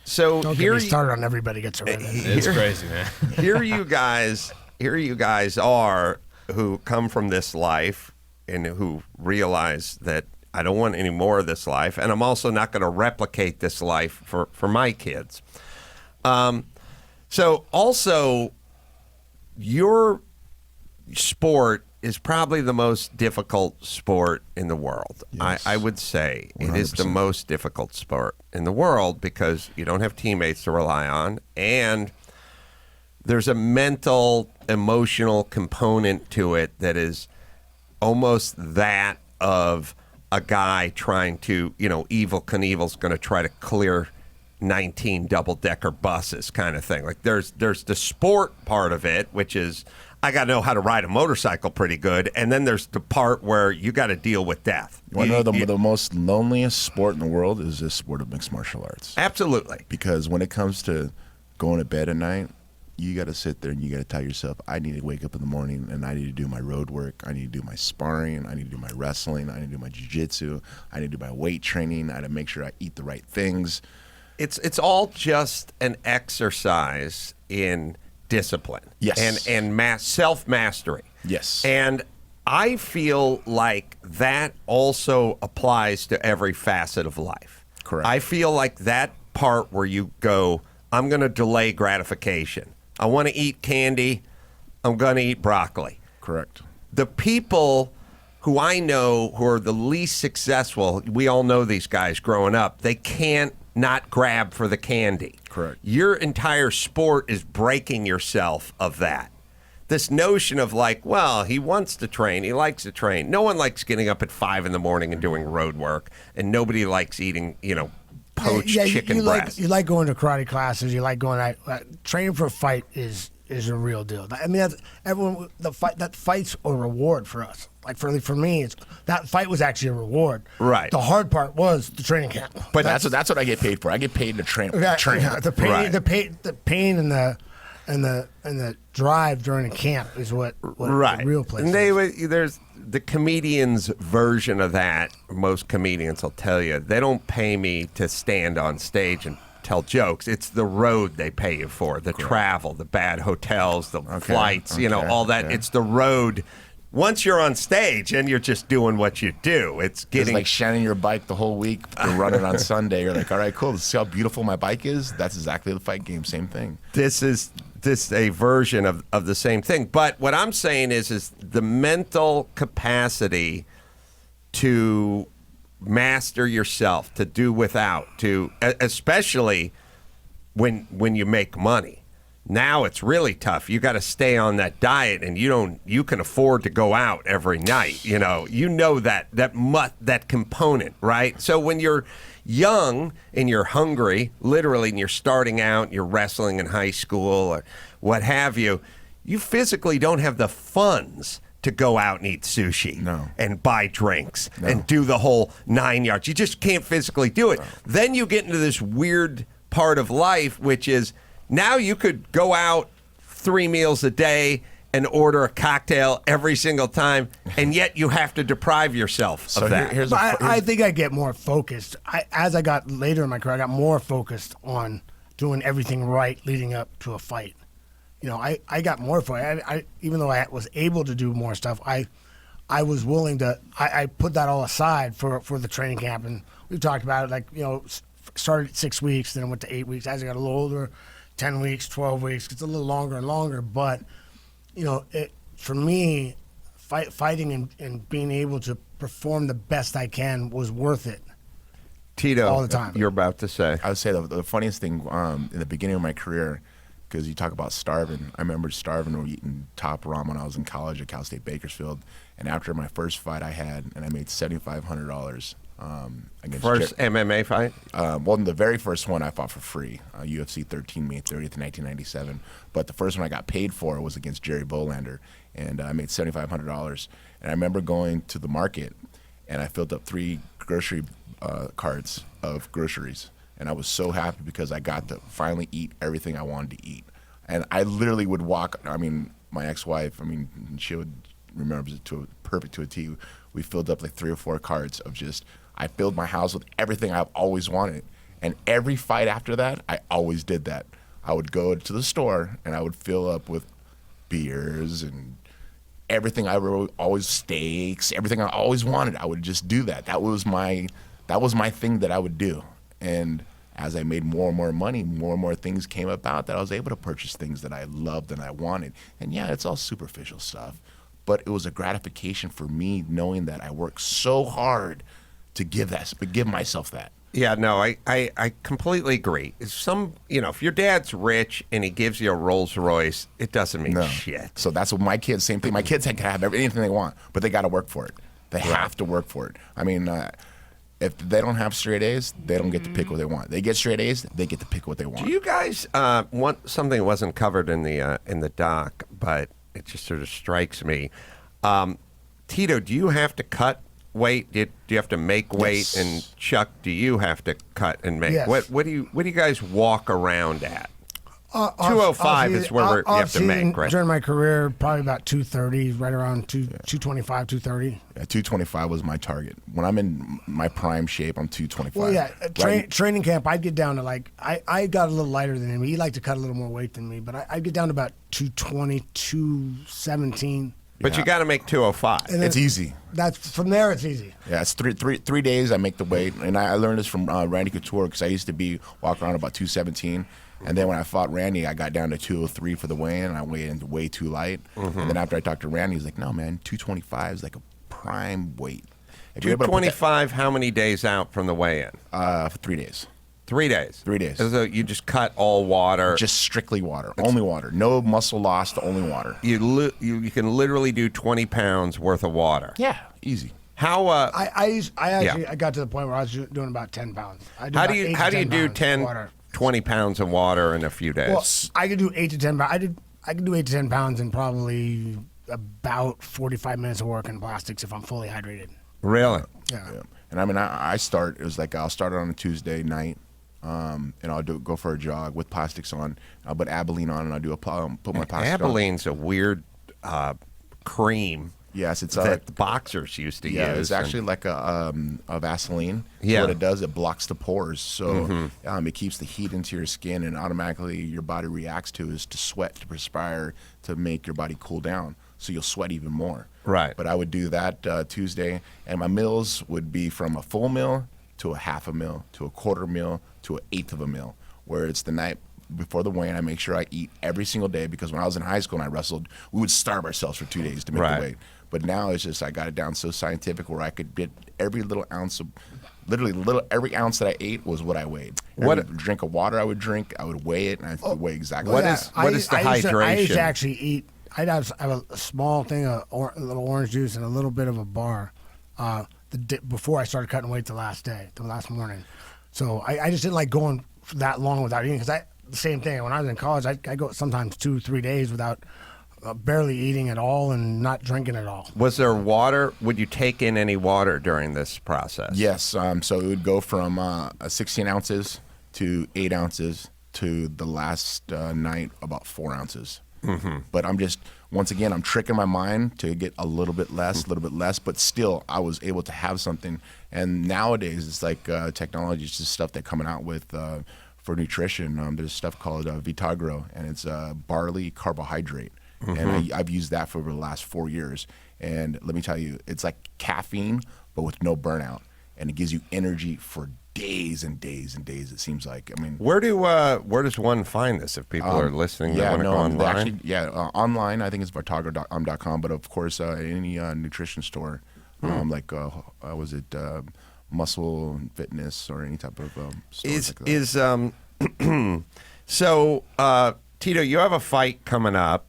So Don't here get me started on everybody gets a ribbon. It's crazy, man. here you guys are who come from this life and who realize that I don't want any more of this life, and I'm also not going to replicate this life for my kids. So also, your sport is probably the most difficult sport in the world. Yes. I would say it is the 100%. most difficult sport in the world because you don't have teammates to rely on, and there's a mental, emotional component to it that is almost that of a guy trying to, Evel Knievel's going to try to clear 19 double-decker buses kind of thing. Like there's the sport part of it, which is I got to know how to ride a motorcycle pretty good, and then there's the part where you got to deal with death. You want to know the most loneliest sport in the world is this sport of mixed martial arts. Absolutely. Because when it comes to going to bed at night, you got to sit there and you got to tell yourself, I need to wake up in the morning and I need to do my road work. I need to do my sparring. I need to do my wrestling. I need to do my jiu-jitsu. I need to do my weight training. I got to make sure I eat the right things. It's all just an exercise in discipline. Yes. And self-mastery. Yes. And I feel like that also applies to every facet of life. Correct. I feel like that part where you go, I'm going to delay gratification. I want to eat candy. I'm going to eat broccoli. Correct. The people who I know who are the least successful, we all know these guys growing up, they can't not grab for the candy. Correct. Your entire sport is breaking yourself of that. This notion of like, well, he wants to train, he likes to train. No one likes getting up at 5 a.m. and doing road work, and nobody likes eating, poached chicken breast. You like going to karate classes. You like going out. Training for a fight is a real deal. I mean, everyone. That fight's a reward for us. Like for me, that fight was actually a reward. Right. The hard part was the training camp. But that's what I get paid for. I get paid to train. Yeah, train. the pain, Right. the pain, and the drive during a camp is what Right. the real place. And is. there's the comedian's version of that. Most comedians will tell you they don't pay me to stand on stage and tell jokes. It's the road they pay you for, the travel, the bad hotels, the flights, all that. Okay. It's the road. Once you're on stage and you're just doing what you do, it's It's like shining your bike the whole week to run it on Sunday. You're like, all right, cool. See how beautiful my bike is? That's exactly the fight game. Same thing. this is a version of the same thing. But what I'm saying is the mental capacity to master yourself, to do without, to especially when you make money. Now it's really tough. You got to stay on that diet, and you can afford to go out every night. That component, right? So when you're young and you're hungry, literally, and you're starting out, you're wrestling in high school or what have you, you physically don't have the funds to go out and eat sushi and buy drinks and do the whole 9 yards. You just can't physically do it. Then you get into this weird part of life, which is now you could go out 3 meals a day and order a cocktail every single time, and yet you have to deprive yourself of that. I think I get more focused. As I got later in my career, I got more focused on doing everything right leading up to a fight. I got more focused. Even though I was able to do more stuff, I was willing to. I put that all aside for the training camp, and we talked about it. Started at 6 weeks, then went to 8 weeks. As I got a little older, 10 weeks, 12 weeks. It's a little longer and longer, but for me, fighting and being able to perform the best I can was worth it. Tito, all the time. You're about to say. I would say the funniest thing in the beginning of my career, because you talk about starving. I remember starving or eating top ramen when I was in college at Cal State Bakersfield. And after my first fight I made $7,500 against First MMA fight? Well, the very first one I fought for free, UFC 13, May 30th, 1997. But the first one I got paid for was against Jerry Bolander, and I made $7,500. And I remember going to the market, and I filled up 3 grocery carts of groceries, and I was so happy because I got to finally eat everything I wanted to eat. And I literally would walk. I mean, my ex-wife. I mean, she would remember it perfect to a T. We filled up like 3 or 4 carts of just. I filled my house with everything I've always wanted, and every fight after that, I always did that. I would go to the store and I would fill up with beers and everything always steaks, everything I always wanted. I would just do that. That was my thing that I would do. And as I made more and more money, more and more things came about that I was able to purchase things that I loved and I wanted. And yeah, it's all superficial stuff, but it was a gratification for me knowing that I worked so hard to give myself that. Yeah, no, I completely agree. If your dad's rich and he gives you a Rolls Royce, it doesn't mean shit. So that's what my kids, same thing. My kids can have anything they want, but they got to work for it. They have to work for it. I mean, if they don't have straight A's, they don't get to pick what they want. They get straight A's, they get to pick what they want. Do you guys want something that wasn't covered in the doc, but it just sort of strikes me? Tito, do you have to cut weight? Do you have to make weight? Yes. And Chuck, do you have to cut and make? Yes. What do you guys walk around at? 205 is where you have to make, right? During my career, probably about 230, right around 225, 230. Yeah, 225 was my target. When I'm in my prime shape, I'm 225. Well, yeah, training camp, I'd get down to I got a little lighter than him. He liked to cut a little more weight than me, but I'd get down to about 220, 217. But you got to make 205. And then It's easy. From there, it's easy. Yeah, it's three days I make the weight. And I learned this from Randy Couture because I used to walk around about 217. And then when I fought Randy, I got down to 203 for the weigh-in, and I weighed in way too light. And then after I talked to Randy, he's like, no, man, 225 is like a prime weight. 225, how many days out from the weigh-in? For 3 days. 3 days. 3 days. So you just cut all water. Just strictly water. Only water. No muscle loss, only water. You can literally do 20 pounds worth of water. Yeah, easy. How I got to the point where I was doing about 10 pounds. how do you do 20 pounds of water in a few days? Well, I could do 8 to 10 pounds. I could do 8 to 10 pounds in probably about 45 minutes of work in plastics if I'm fully hydrated. Really? Yeah. And I mean, I'll start on a Tuesday night, and I'll go for a jog with plastics on. I'll put Abilene on, and I'll put my plastics on. Abilene's a weird cream. Yes, it's that the boxers used to use. Yeah, it's actually like a Vaseline. So Yeah. what it does, it blocks the pores, so it keeps the heat into your skin, and automatically your body reacts to sweat, to perspire, to make your body cool down. So you'll sweat even more. Right. But I would do that Tuesday, and my meals would be from a full meal to a half a meal to a quarter meal to an eighth of a meal, where it's the night before the weigh-in. I make sure I eat every single day, because when I was in high school and I wrestled, we would starve ourselves for 2 days to make the weight. But now it's just I got it down so scientific where I could get every little ounce of, every ounce that I ate was what I weighed. Every drink of water I would drink, I would weigh it, and I would weigh exactly. What is the hydration? I used to actually eat. I'd have a small thing of a little orange juice and a little bit of a bar before I started cutting weight the last morning. So I just didn't like going that long without eating, because the same thing. When I was in college, I go sometimes 2-3 days without barely eating at all and not drinking at all. Was there water? Would you take in any water during this process? Yes. So it would go from 16 ounces to 8 ounces to the last night about 4 ounces. But once again, I'm tricking my mind to get a little bit less, but still I was able to have something. And nowadays it's like technology, it's just stuff they're coming out with for nutrition. There's stuff called Vitagro, and it's barley carbohydrate. And I've used that for the last 4 years. And let me tell you, it's like caffeine, but with no burnout. And it gives you energy for days and days and days, it seems like. I mean, where does one find this if people are listening that want to go online? Online, I think it's Vitagro.com, but of course, any nutrition store, like, was it Muscle and Fitness or any type of store like that. So, Tito, you have a fight coming up.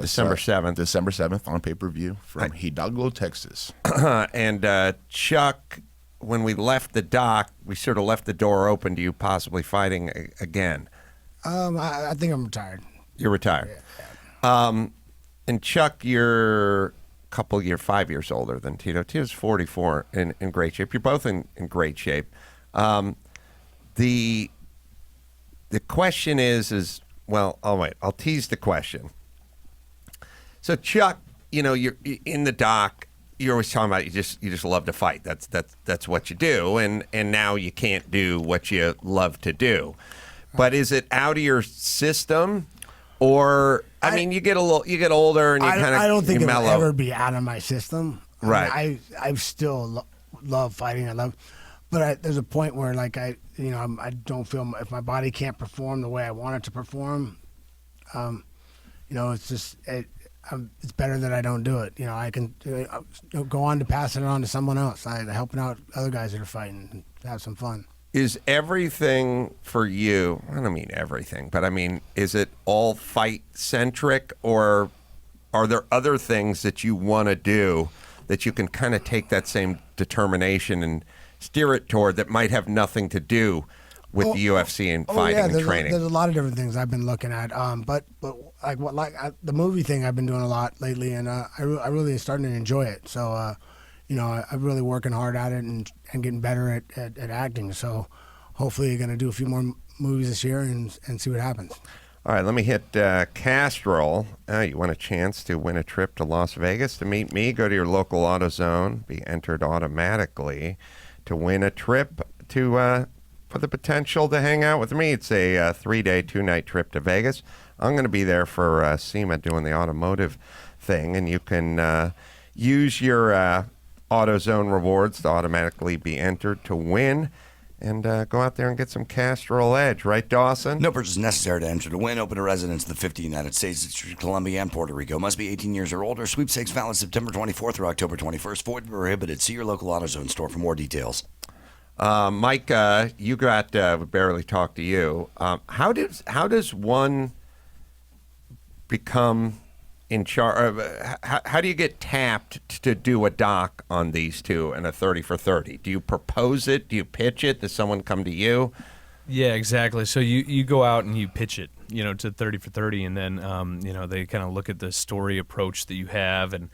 December 7th. December 7th on pay-per-view from Hidalgo, Texas. And Chuck, when we left the dock, we sort of left the door open to you possibly fighting again. I think I'm retired. You're retired. Yeah. And Chuck, you're couple 5 years older than Tito. Tito's 44 in great shape. You're both in great shape. The question is well, all right, I'll tease the question. So Chuck, you're in the doc. You're always talking about you just love to fight. That's what you do, and now you can't do what you love to do. But is it out of your system, or I mean, you get older and you kind of I don't think it'll mellow. ever be out of my system. Right. I still love fighting. But there's a point where like I don't feel if my body can't perform the way I want it to perform. It's just it's better that I don't do it. I can go on to passing it on to someone else. Helping out other guys that are fighting and have some fun. Is everything for you, I don't mean everything, but I mean, is it all fight-centric, or are there other things that you want to do that you can kind of take that same determination and steer it toward that might have nothing to do with the UFC and fighting and training? There's a lot of different things I've been looking at, but the movie thing I've been doing a lot lately, and I really starting to enjoy it. So, I'm really working hard at it and getting better at acting. So, hopefully, you're going to do a few more movies this year and see what happens. All right, let me hit Castrol. You want a chance to win a trip to Las Vegas to meet me? Go to your local AutoZone. Be entered automatically to win a trip to for the potential to hang out with me. It's a 3-day, 2-night trip to Vegas. I'm going to be there for SEMA doing the automotive thing, and you can use your AutoZone rewards to automatically be entered to win and go out there and get some Castrol Edge. Right, Dawson? No purchase necessary to enter to win. Open to residents of the 50 United States, District of Columbia, and Puerto Rico. Must be 18 years or older. Sweepstakes valid September 24th through October 21st. Void and prohibited. See your local AutoZone store for more details. Mike, you got we barely talked to you. How does one become in charge? How do you get tapped to do a doc on these two and a 30 for 30? Do you propose it? Do you pitch it? Does someone come to you? Yeah, exactly. So you go out and you pitch it, to 30 for 30, and then, they kind of look at the story approach that you have and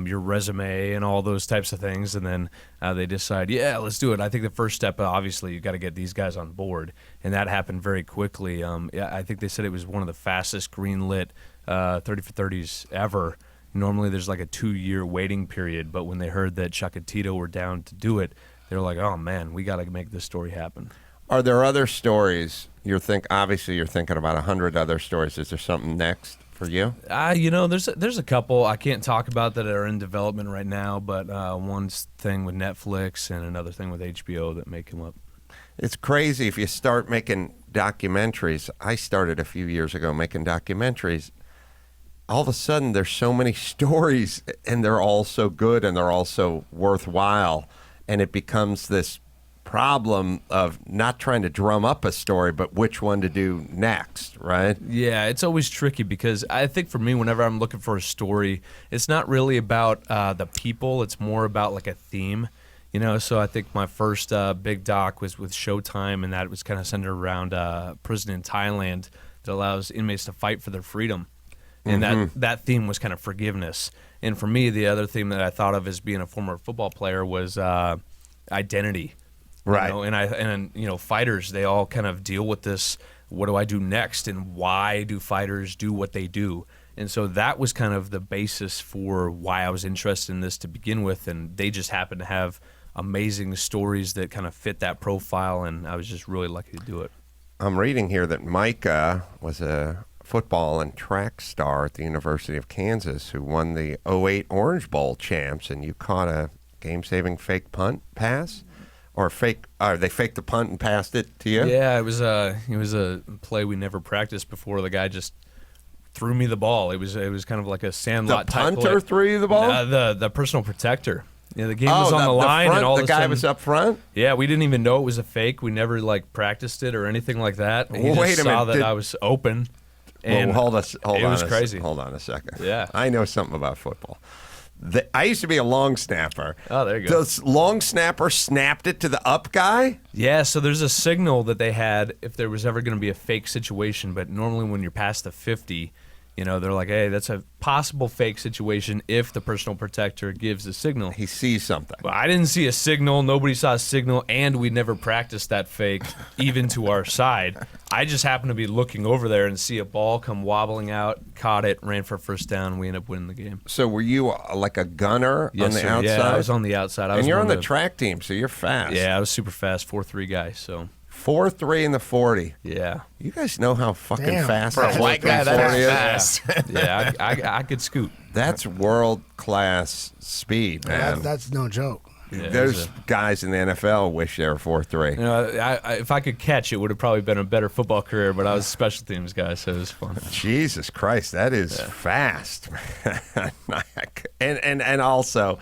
your resume and all those types of things, and then they decide, yeah, let's do it. I think the first step, obviously, you got to get these guys on board, and that happened very quickly. I think they said it was one of the fastest greenlit 30 for 30s ever. Normally, there's like a 2-year waiting period, but when they heard that Chuck and Tito were down to do it, they were like, oh man, we got to make this story happen. Are there other stories obviously you're thinking about 100 other stories? Is there something next for you? There's a couple I can't talk about that are in development right now, but one thing with Netflix and another thing with HBO that may come up. It's crazy if you start making documentaries. I started a few years ago making documentaries. All of a sudden, there's so many stories, and they're all so good, and they're all so worthwhile, and it becomes this problem of not trying to drum up a story, but which one to do next, right? Yeah, it's always tricky because I think for me, whenever I'm looking for a story, it's not really about the people. It's more about like a theme, So I think my first big doc was with Showtime, and that was kind of centered around a prison in Thailand that allows inmates to fight for their freedom. And that theme was kind of forgiveness. And for me, the other theme that I thought of as being a former football player was identity. Right. And fighters, they all kind of deal with this, what do I do next, and why do fighters do what they do? And so that was kind of the basis for why I was interested in this to begin with, and they just happened to have amazing stories that kind of fit that profile, and I was just really lucky to do it. I'm reading here that Micah was a football and track star at the University of Kansas who won the 2008 Orange Bowl champs, and you caught a game-saving fake punt pass? Or they faked the punt and passed it to you? Yeah, it was a play we never practiced before. The guy just threw me the ball. It was kind of like a sandlot type play. The punter threw you the ball? The personal protector. Yeah, the game was on the line, front, and all the of a sudden, guy was up front. Yeah, we didn't even know it was a fake. We never practiced it or anything like that. He Wait just a saw minute, that I was open. And hold on. It was crazy. Hold on a second. Yeah. I know something about football. I used to be a long snapper. Oh, there you go. The long snapper snapped it to the up guy? Yeah, so there's a signal that they had if there was ever going to be a fake situation, but normally when you're past the 50, They're like, hey, that's a possible fake situation if the personal protector gives a signal. He sees something. Well, I didn't see a signal. Nobody saw a signal, and we never practiced that fake even to our side. I just happened to be looking over there and see a ball come wobbling out, caught it, ran for a first down, and we ended up winning the game. So were you like a gunner on the sir. outside? Yeah, I was on the outside. And you're on the track team, so you're fast. Yeah, I was super fast, 4.3 guy, so. 4.3 in the 40. Yeah. You guys know how fucking Damn. fast For a that white 4.3 guy, that's 40 is? fast. Yeah, I could scoot. That's world-class speed, man. That's no joke. Yeah, There's guys in the NFL wish they were 4.3. if I could catch, it would have probably been a better football career, but I was a special teams guy, so it was fun. Jesus Christ, that is fast. and also,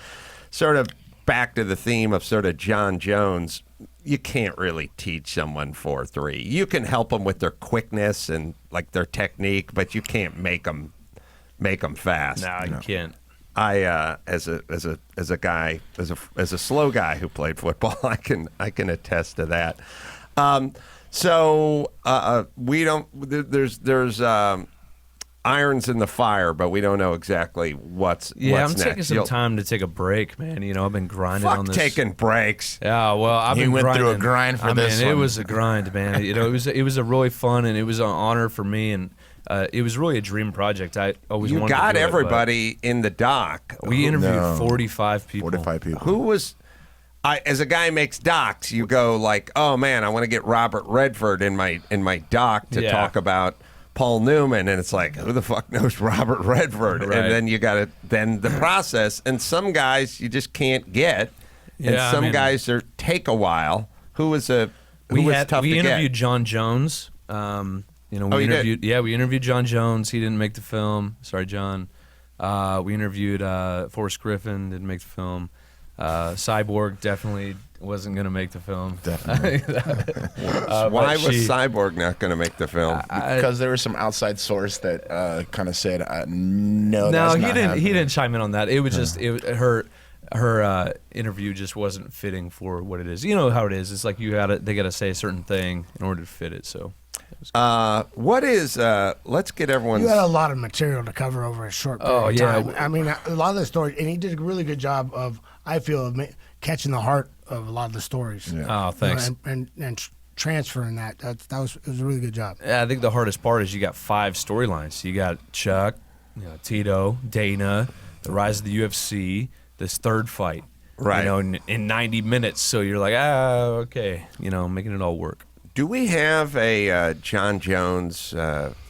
sort of back to the theme of sort of John Jones, you can't really teach someone 4.3. You can help them with their quickness and like their technique, but you can't make them fast. No, you can't. I as a slow guy who played football, I can attest to that. We don't. There's irons in the fire, but we don't know exactly what's I'm next. taking some time to take a break, man. I've been grinding Fuck on this. taking breaks. Yeah, well, I've He been went grinding. through a grind for this It one. was a grind, man. It was a really fun, and it was an honor for me, and it was really a dream project. I always You wanted got to do everybody in the dock. We interviewed No. 45 people. 45 people. Who was? As a guy who makes docs, you go like, oh man, I want to get Robert Redford in my doc to Yeah. talk about Paul Newman, and it's like, who the fuck knows Robert Redford? Right. And then you got to the process, and some guys you just can't get, and Yeah, some guys take a while. Who was tough We to interviewed get? John Jones. We you did? interviewed. Yeah, we interviewed John Jones. He didn't make the film. Sorry, John. We interviewed Forrest Griffin. Didn't make the film. Cyborg definitely wasn't going to make the film. Definitely. Why but was she- Cyborg not going to make the film? Because there was some outside source that kind of said, no, No, that's he not didn't. happening. He didn't chime in on that. It was just her interview just wasn't fitting for what it is. You know how it is. It's like they got to say a certain thing in order to fit it. So. What is? Let's get everyone's. You had a lot of material to cover over a short period Oh, of yeah. time. I mean, a lot of the stories, and he did a really good job of, I feel, of catching the heart of a lot of the stories. Yeah. Oh, thanks. And transferring that. It was a really good job. I think the hardest part is you got 5 storylines. You got Chuck, Tito, Dana, the rise of the UFC, this third fight. Right. In 90 minutes. So you're like, okay, making it all work. Do we have a John Jones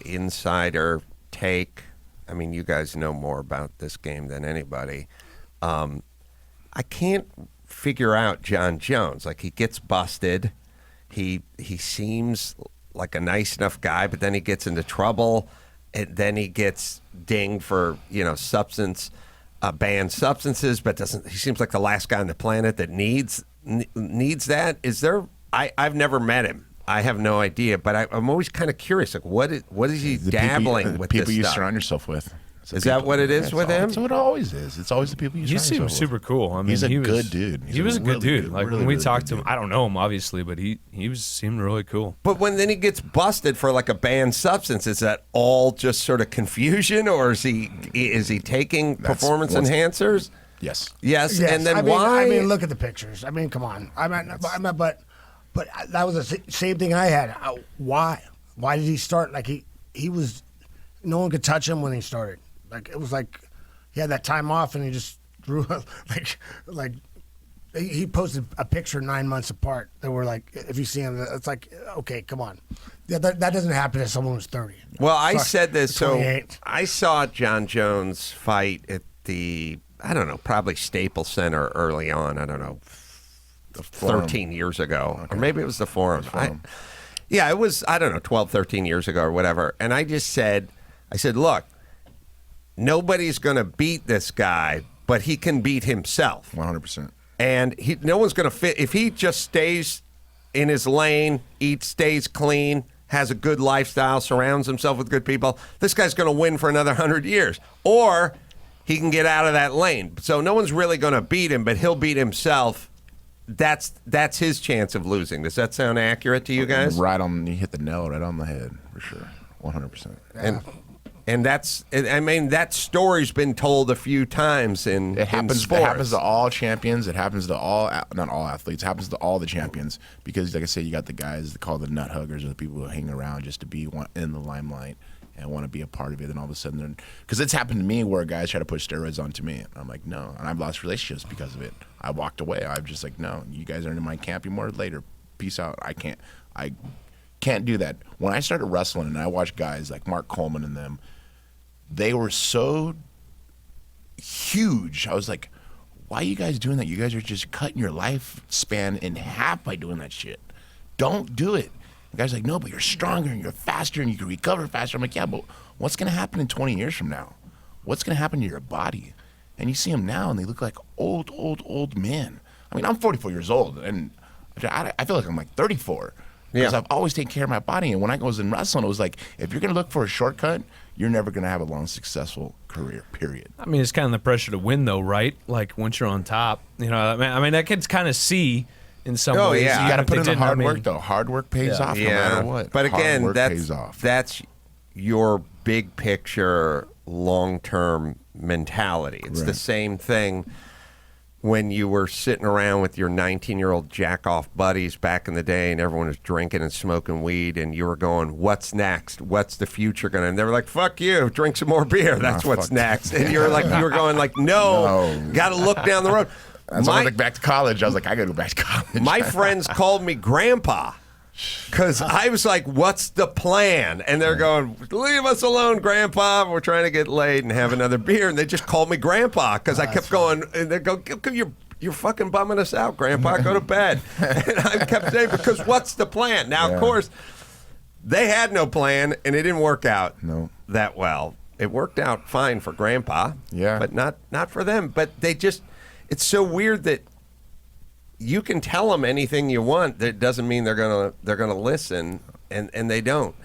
insider take? I mean, you guys know more about this game than anybody. I can't figure out John Jones. Like, he gets busted. He seems like a nice enough guy, but then he gets into trouble, and then he gets dinged for banned substances. But he seems like the last guy on the planet that needs that. Is there? I've never met him. I have no idea, but I'm always kind of curious. Like, what is he dabbling with? People this you stuff? surround yourself with. Is that what it is with him? That's what it always is. It's always the people you He surround seemed yourself super with. cool. I mean, He's a he was good dude. He was a good really dude. Like really, when we really talked to good him, I don't know him obviously, but he seemed really cool. But then he gets busted for like a banned substance, is that all just sort of confusion, or is he taking performance what's- enhancers? Yes. Yes, Yes, and then I mean, why? I mean, look at the pictures. I mean, come on. But that was the same thing I had. Why? Why did he start? Like he was, no one could touch him when he started. Like it was like he had that time off and he just threw like he posted a picture 9 months apart that were like, if you see him, it's like, okay, come on. Yeah, that doesn't happen to someone who's 30. Well, I Sorry, said this. So 28. I saw John Jones fight at probably Staples Center early on. I don't know, Forum. 13 years ago, or maybe it was the Forum. Forum. It was, 12, 13 years ago or whatever. And I said, look, nobody's going to beat this guy, but he can beat himself. 100%. And no one's going to fit. If he just stays in his lane, stays clean, has a good lifestyle, surrounds himself with good people, this guy's going to win for another 100 years. Or he can get out of that lane. So no one's really going to beat him, but he'll beat himself. That's his chance of losing. Does that sound accurate to you guys? You hit the nail right on the head, for sure. 100%. And And that story's been told a few times in It sports. happens to all champions. It happens to not all athletes. It happens to all the champions because, like I said, you got the guys called the nut huggers, or the people who hang around just to be in the limelight and want to be a part of it. And all of a sudden, because it's happened to me where guys try to push steroids onto me. And I'm like, no. And I've lost relationships because of it. I walked away. I'm just like, no, you guys aren't in my camp anymore. Later, peace out. I can't do that. When I started wrestling and I watched guys like Mark Coleman and them, they were so huge. I was like, why are you guys doing that? You guys are just cutting your lifespan in half by doing that shit. Don't do it. The guy's like, no, but you're stronger and you're faster and you can recover faster. I'm like, yeah, but what's going to happen in 20 years from now? What's going to happen to your body? And you see them now and they look like old men. I mean, I'm 44 years old and I feel like I'm like 34. Because I've always taken care of my body. And when I was in wrestling, it was like, if you're going to look for a shortcut, you're never going to have a long, successful career, period. I mean, it's kind of the pressure to win, though, right? Like, once you're on top, I mean, I can kind of see in some ways. Yeah. You got to put in the hard work, work, though. Hard work pays off no matter what. But again, pays off. that's your big picture, long-term mentality. It's the same thing when you were sitting around with your 19-year-old jack-off buddies back in the day and everyone was drinking and smoking weed and you were going, what's next? What's the future going to? And they were like, fuck you, drink some more beer. That's what's next. And you were going like, no. Got to look down the road. That's when I went back to college. I was like, I got to go back to college. My friends called me grandpa. Because I was like, what's the plan? And they're going, leave us alone, Grandpa. We're trying to get laid and have another beer. And they just called me Grandpa because I kept going. And they go, you're fucking bumming us out, Grandpa. Go to bed. And I kept saying, because what's the plan? Now, of course, they had no plan, and it didn't work out that well. It worked out fine for Grandpa, but not for them. But they just, it's so weird that you can tell them anything you want. That doesn't mean they're gonna listen, and they don't.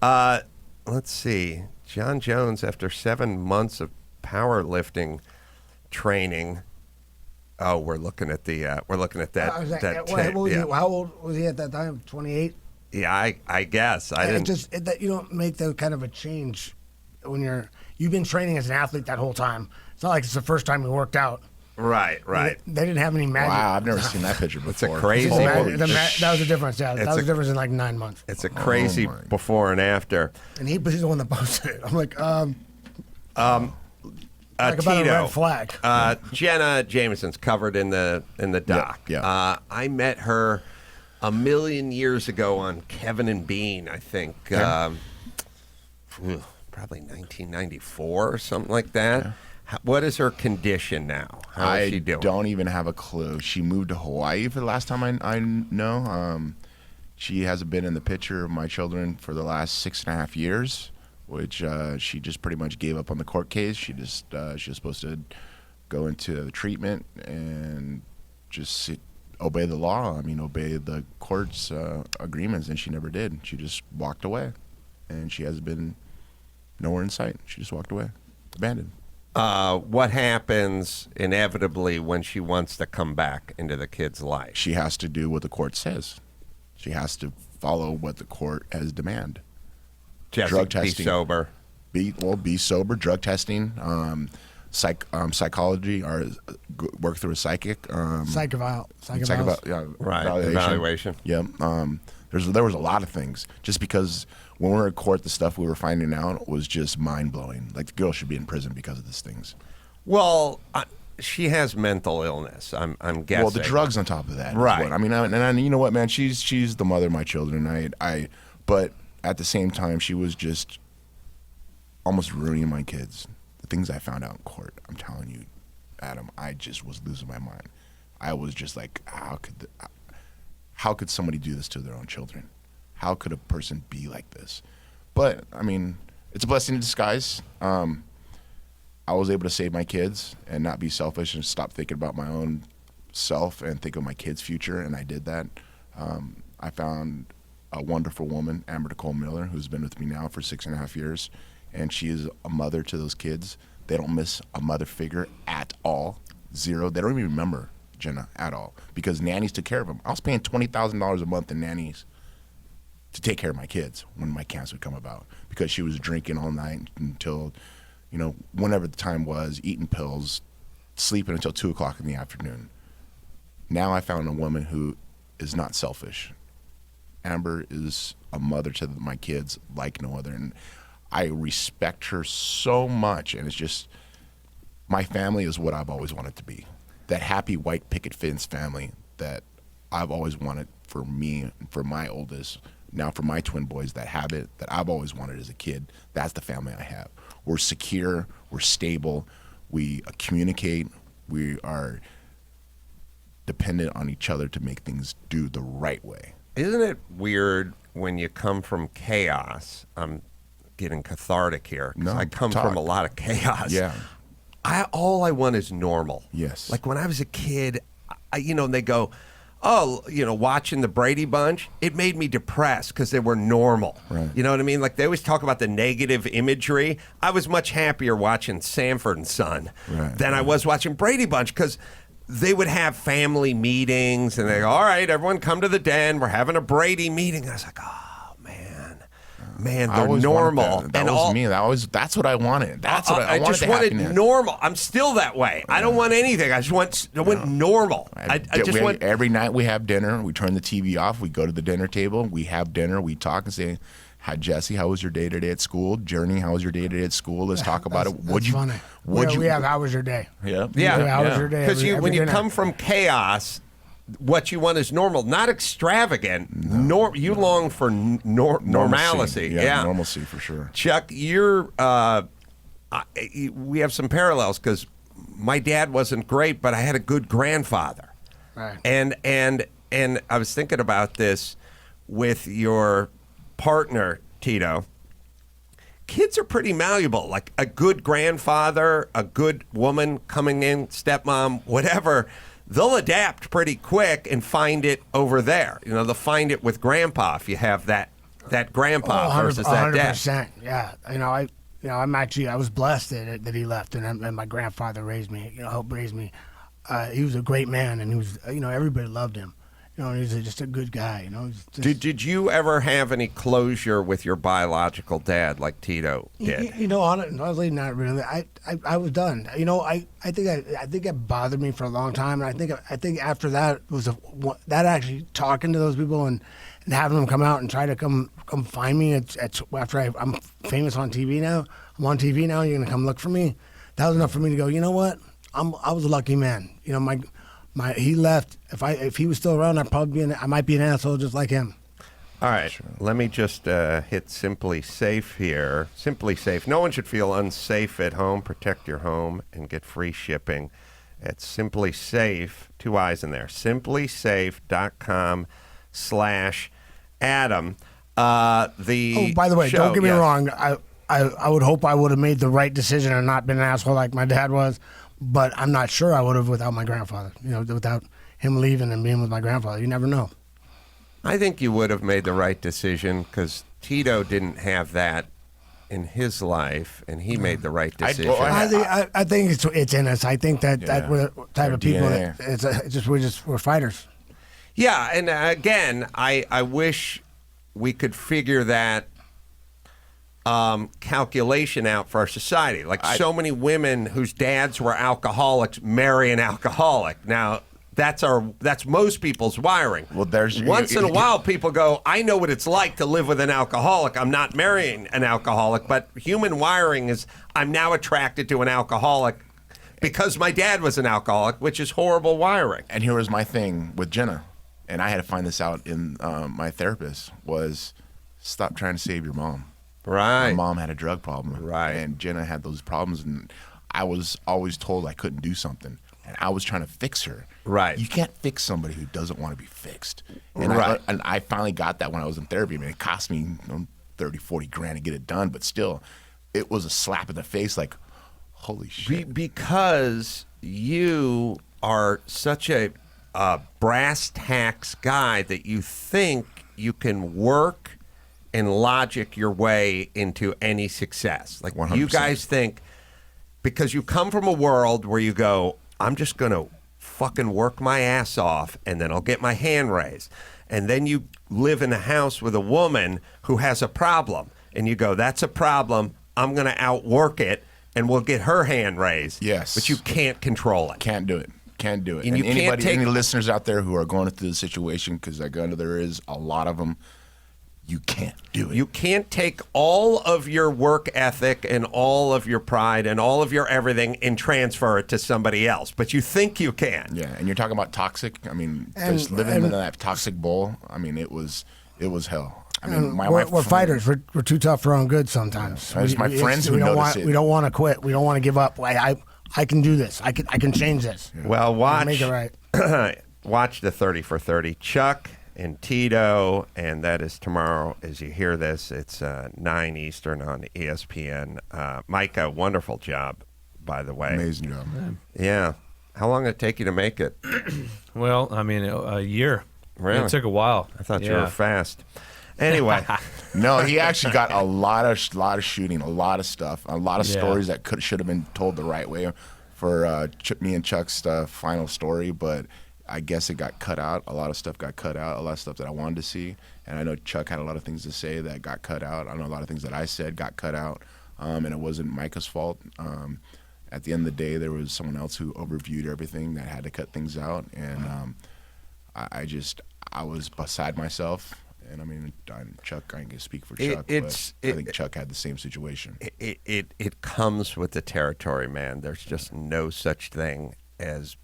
Let's see. John Jones, after 7 months of powerlifting training. Oh, we're looking at that. How old was he at that time? 28. Yeah, I guess I didn't. That you don't make that kind of a change when you've been training as an athlete that whole time. It's not like it's the first time you worked out. Right. They didn't have any magic. Wow, I've never seen that picture before. It's a crazy. That was the difference. Yeah, that was the difference in like 9 months. It's a crazy before and after. And he's the one that posted it. I'm like, like Tito, about a red flag. Jenna Jameson's covered in the doc. Yeah. I met her a million years ago on Kevin and Bean, I think. Probably 1994 or something like that. Yeah. What is her condition now? How is she doing? I don't even have a clue. She moved to Hawaii for the last time I know. She hasn't been in the picture of my children for the last 6.5 years, which she just pretty much gave up on the court case. She was supposed to go into treatment and just obey the law. I mean, obey the court's agreements, and she never did. She just walked away, and she has been nowhere in sight. She just walked away, abandoned. What happens inevitably when she wants to come back into the kid's life? She has to do what the court says. She has to follow what the court has demanded. Drug testing. Be sober. Be sober. Drug testing. Psychology, or work through a psychic. Evaluation. Yeah. There was a lot of things. Just because when we were in court, the stuff we were finding out was just mind blowing. Like, the girl should be in prison because of these things. Well, she has mental illness. I'm guessing. Well, the drugs on top of that. Right. I mean, and you know what, man? She's the mother of my children. But at the same time, she was just almost ruining my kids. The things I found out in court, I'm telling you, Adam, I just was losing my mind. I was just like, how could somebody do this to their own children? How could a person be like this? But, I mean, it's a blessing in disguise. I was able to save my kids and not be selfish and stop thinking about my own self and think of my kids' future, and I did that. I found a wonderful woman, Amber Nicole Miller, who's been with me now for 6.5 years, and she is a mother to those kids. They don't miss a mother figure at all. Zero. They don't even remember Jenna at all because nannies took care of them. I was paying $20,000 a month in nannies to take care of my kids when my camps would come about, because she was drinking all night until, whenever the time was, eating pills, sleeping until 2 o'clock in the afternoon. Now I found a woman who is not selfish. Amber is a mother to my kids like no other, and I respect her so much. And it's just, my family is what I've always wanted to be. That happy white picket fence family that I've always wanted for me and for my oldest, now for my twin boys, that habit that I've always wanted as a kid. That's the family I have. We're secure, we're stable, we communicate, we are dependent on each other to make things do the right way. Isn't it weird when you come from chaos? I'm getting cathartic here. 'Cause No, I come talk. from a lot of chaos. Yeah. All I want is normal. Yes. Like when I was a kid, and they go, oh, watching the Brady Bunch, it made me depressed because they were normal. Right. You know what I mean? Like they always talk about the negative imagery. I was much happier watching Sanford and Son than I was watching Brady Bunch, because they would have family meetings and they go, all right, everyone come to the den. We're having a Brady meeting. And I was like, oh, man, I they're always normal. wanted that. That was me. That's what I wanted. That's what I wanted. just wanted normal. I'm still that way. I don't want anything. I want normal. I just want. Every night we have dinner. We turn the TV off. We go to the dinner table. We have dinner. We talk and say, "Hi, Jesse. How was your day today at school? Journey, how was your day today at school? Let's talk about it." That's funny. We have how was your day? Yeah. Yeah. How was your day? Because when you dinner. come from chaos, what you want is normal, not extravagant. You long for normalcy. Yeah, normalcy for sure. Chuck, we have some parallels because my dad wasn't great, but I had a good grandfather. Right. And I was thinking about this with your partner, Tito. Kids are pretty malleable. Like a good grandfather, a good woman coming in, stepmom, whatever, they'll adapt pretty quick and find it over there. They'll find it with grandpa if you have that grandpa versus that dad. 100%. Yeah. I was blessed that he left, and my grandfather raised me. Helped raise me. He was a great man, and he was. Everybody loved him. He was just a good guy. Did you ever have any closure with your biological dad like Tito did? Honestly, not really. I was done. I think it bothered me for a long time, and I think after that that actually talking to those people and having them come out and try to come find me after I'm famous on TV now. I'm on TV now. You're gonna come look for me. That was enough for me to go. You know what? I was a lucky man. He left. If he was still around, I might be an asshole just like him. All right, let me just hit Simply Safe here. Simply Safe. No one should feel unsafe at home. Protect your home and get free shipping at Simply Safe. 2 I's in there. simplysafe.com/Adam. By the way, don't get me wrong. I would hope I would have made the right decision and not been an asshole like my dad was. But I'm not sure I would have without my grandfather. Without him leaving and being with my grandfather. You never know. I think you would have made the right decision because Tito didn't have that in his life, and he made the right decision. I think it's in us. I think that we're the type of people that we're fighters. Yeah, and again, I wish we could figure that calculation out for our society. Like so many women whose dads were alcoholics marry an alcoholic. Now, that's most people's wiring. Well, there's once in a while people go, I know what it's like to live with an alcoholic. I'm not marrying an alcoholic, but human wiring is I'm now attracted to an alcoholic because my dad was an alcoholic, which is horrible wiring. And here was my thing with Jenna, and I had to find this out in my therapist, was stop trying to save your mom. Right. My mom had a drug problem. Right. And Jenna had those problems, and I was always told I couldn't do something. And I was trying to fix her. Right. You can't fix somebody who doesn't want to be fixed. And right. I finally got that when I was in therapy. I mean, it cost me 30, 40 grand to get it done, but still, it was a slap in the face like, holy shit. Because you are such a brass tacks guy that you think you can work and logic your way into any success. Like 100%. You guys think, because you come from a world where you go, I'm just going to fucking work my ass off and then I'll get my hand raised. and then you live in a house with a woman who has a problem, and you go, that's a problem, I'm going to outwork it, and we'll get her hand raised. Yes. But you can't control it. Can't do it. Can't do it. And you can't take- any listeners out there who are going through the situation, because I know there is a lot of them, you can't do it. You can't take all of your work ethic and all of your pride and all of your everything and transfer it to somebody else, but you think you can. Yeah, and you're talking about toxic. I mean, And- just living and- in that toxic bowl. I mean, it was hell. I mean, we're fighters. We're too tough for our own good sometimes. Yeah. It's my friends who we don't notice want, it. We don't want to quit. We don't want to give up. I can do this. I can change this. Well, watch. Make it right. Watch the 30 for 30. Chuck and Tito, and that is tomorrow. As you hear this, it's 9 Eastern on ESPN. Micah, wonderful job, by the way. Amazing job. Yeah. How long did it take you to make it? Well, I mean, a year. Really? It took a while. I thought you were fast. Anyway, No, he actually got a lot of shooting, a lot of stuff, a lot of Yeah. stories that should have been told the right way for me and Chuck's final story, but I guess it got cut out. A lot of stuff got cut out, a lot of stuff that I wanted to see, and I know Chuck had a lot of things to say that got cut out. I know a lot of things that I said got cut out, and it wasn't Micah's fault. At the end of the day, there was someone else who overviewed everything that had to cut things out, and I was beside myself. And I mean, Chuck, I can speak for Chuck, but I think Chuck had the same situation. it comes with the territory, man. There's just no such thing as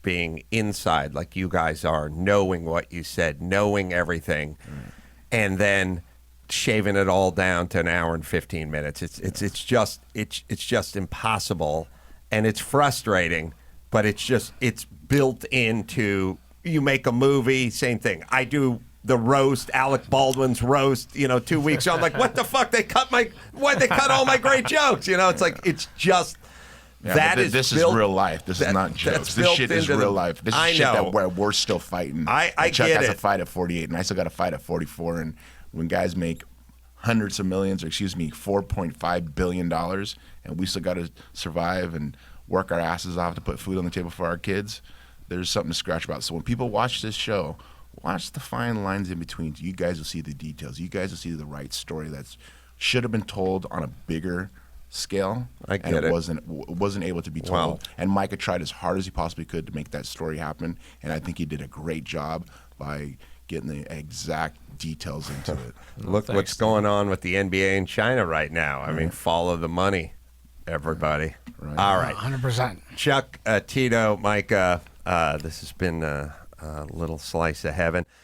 being inside like you guys are, knowing what you said, knowing everything, and then shaving it all down to an hour and 15 minutes. It's just impossible, and it's frustrating, but it's built into. You make a movie, same thing. I do the roast, Alec Baldwin's roast, 2 weeks ago. I'm like, what the fuck? Why'd they cut all my great jokes? It's like, it's just, Yeah, this is real life. This is not jokes. This shit is real life. This is I shit know. that where we're still fighting. I And Chuck get has it. to fight at 48, and I still got to fight at 44. And when guys make hundreds of millions, or excuse me, $4.5 billion, and we still got to survive and work our asses off to put food on the table for our kids, there's something to scratch about. So when people watch this show, watch the fine lines in between. You guys will see the details. You guys will see the right story that should have been told on a bigger scale. I get and it. wasn't able to be told. Well- And Micah tried as hard as he possibly could to make that story happen. And I think he did a great job by getting the exact details into it. Look thanks, what's going on with the NBA in China right now. I mean, follow the money, everybody. Right. All right. 100%. Chuck, Tito, Micah, this has been a little slice of heaven.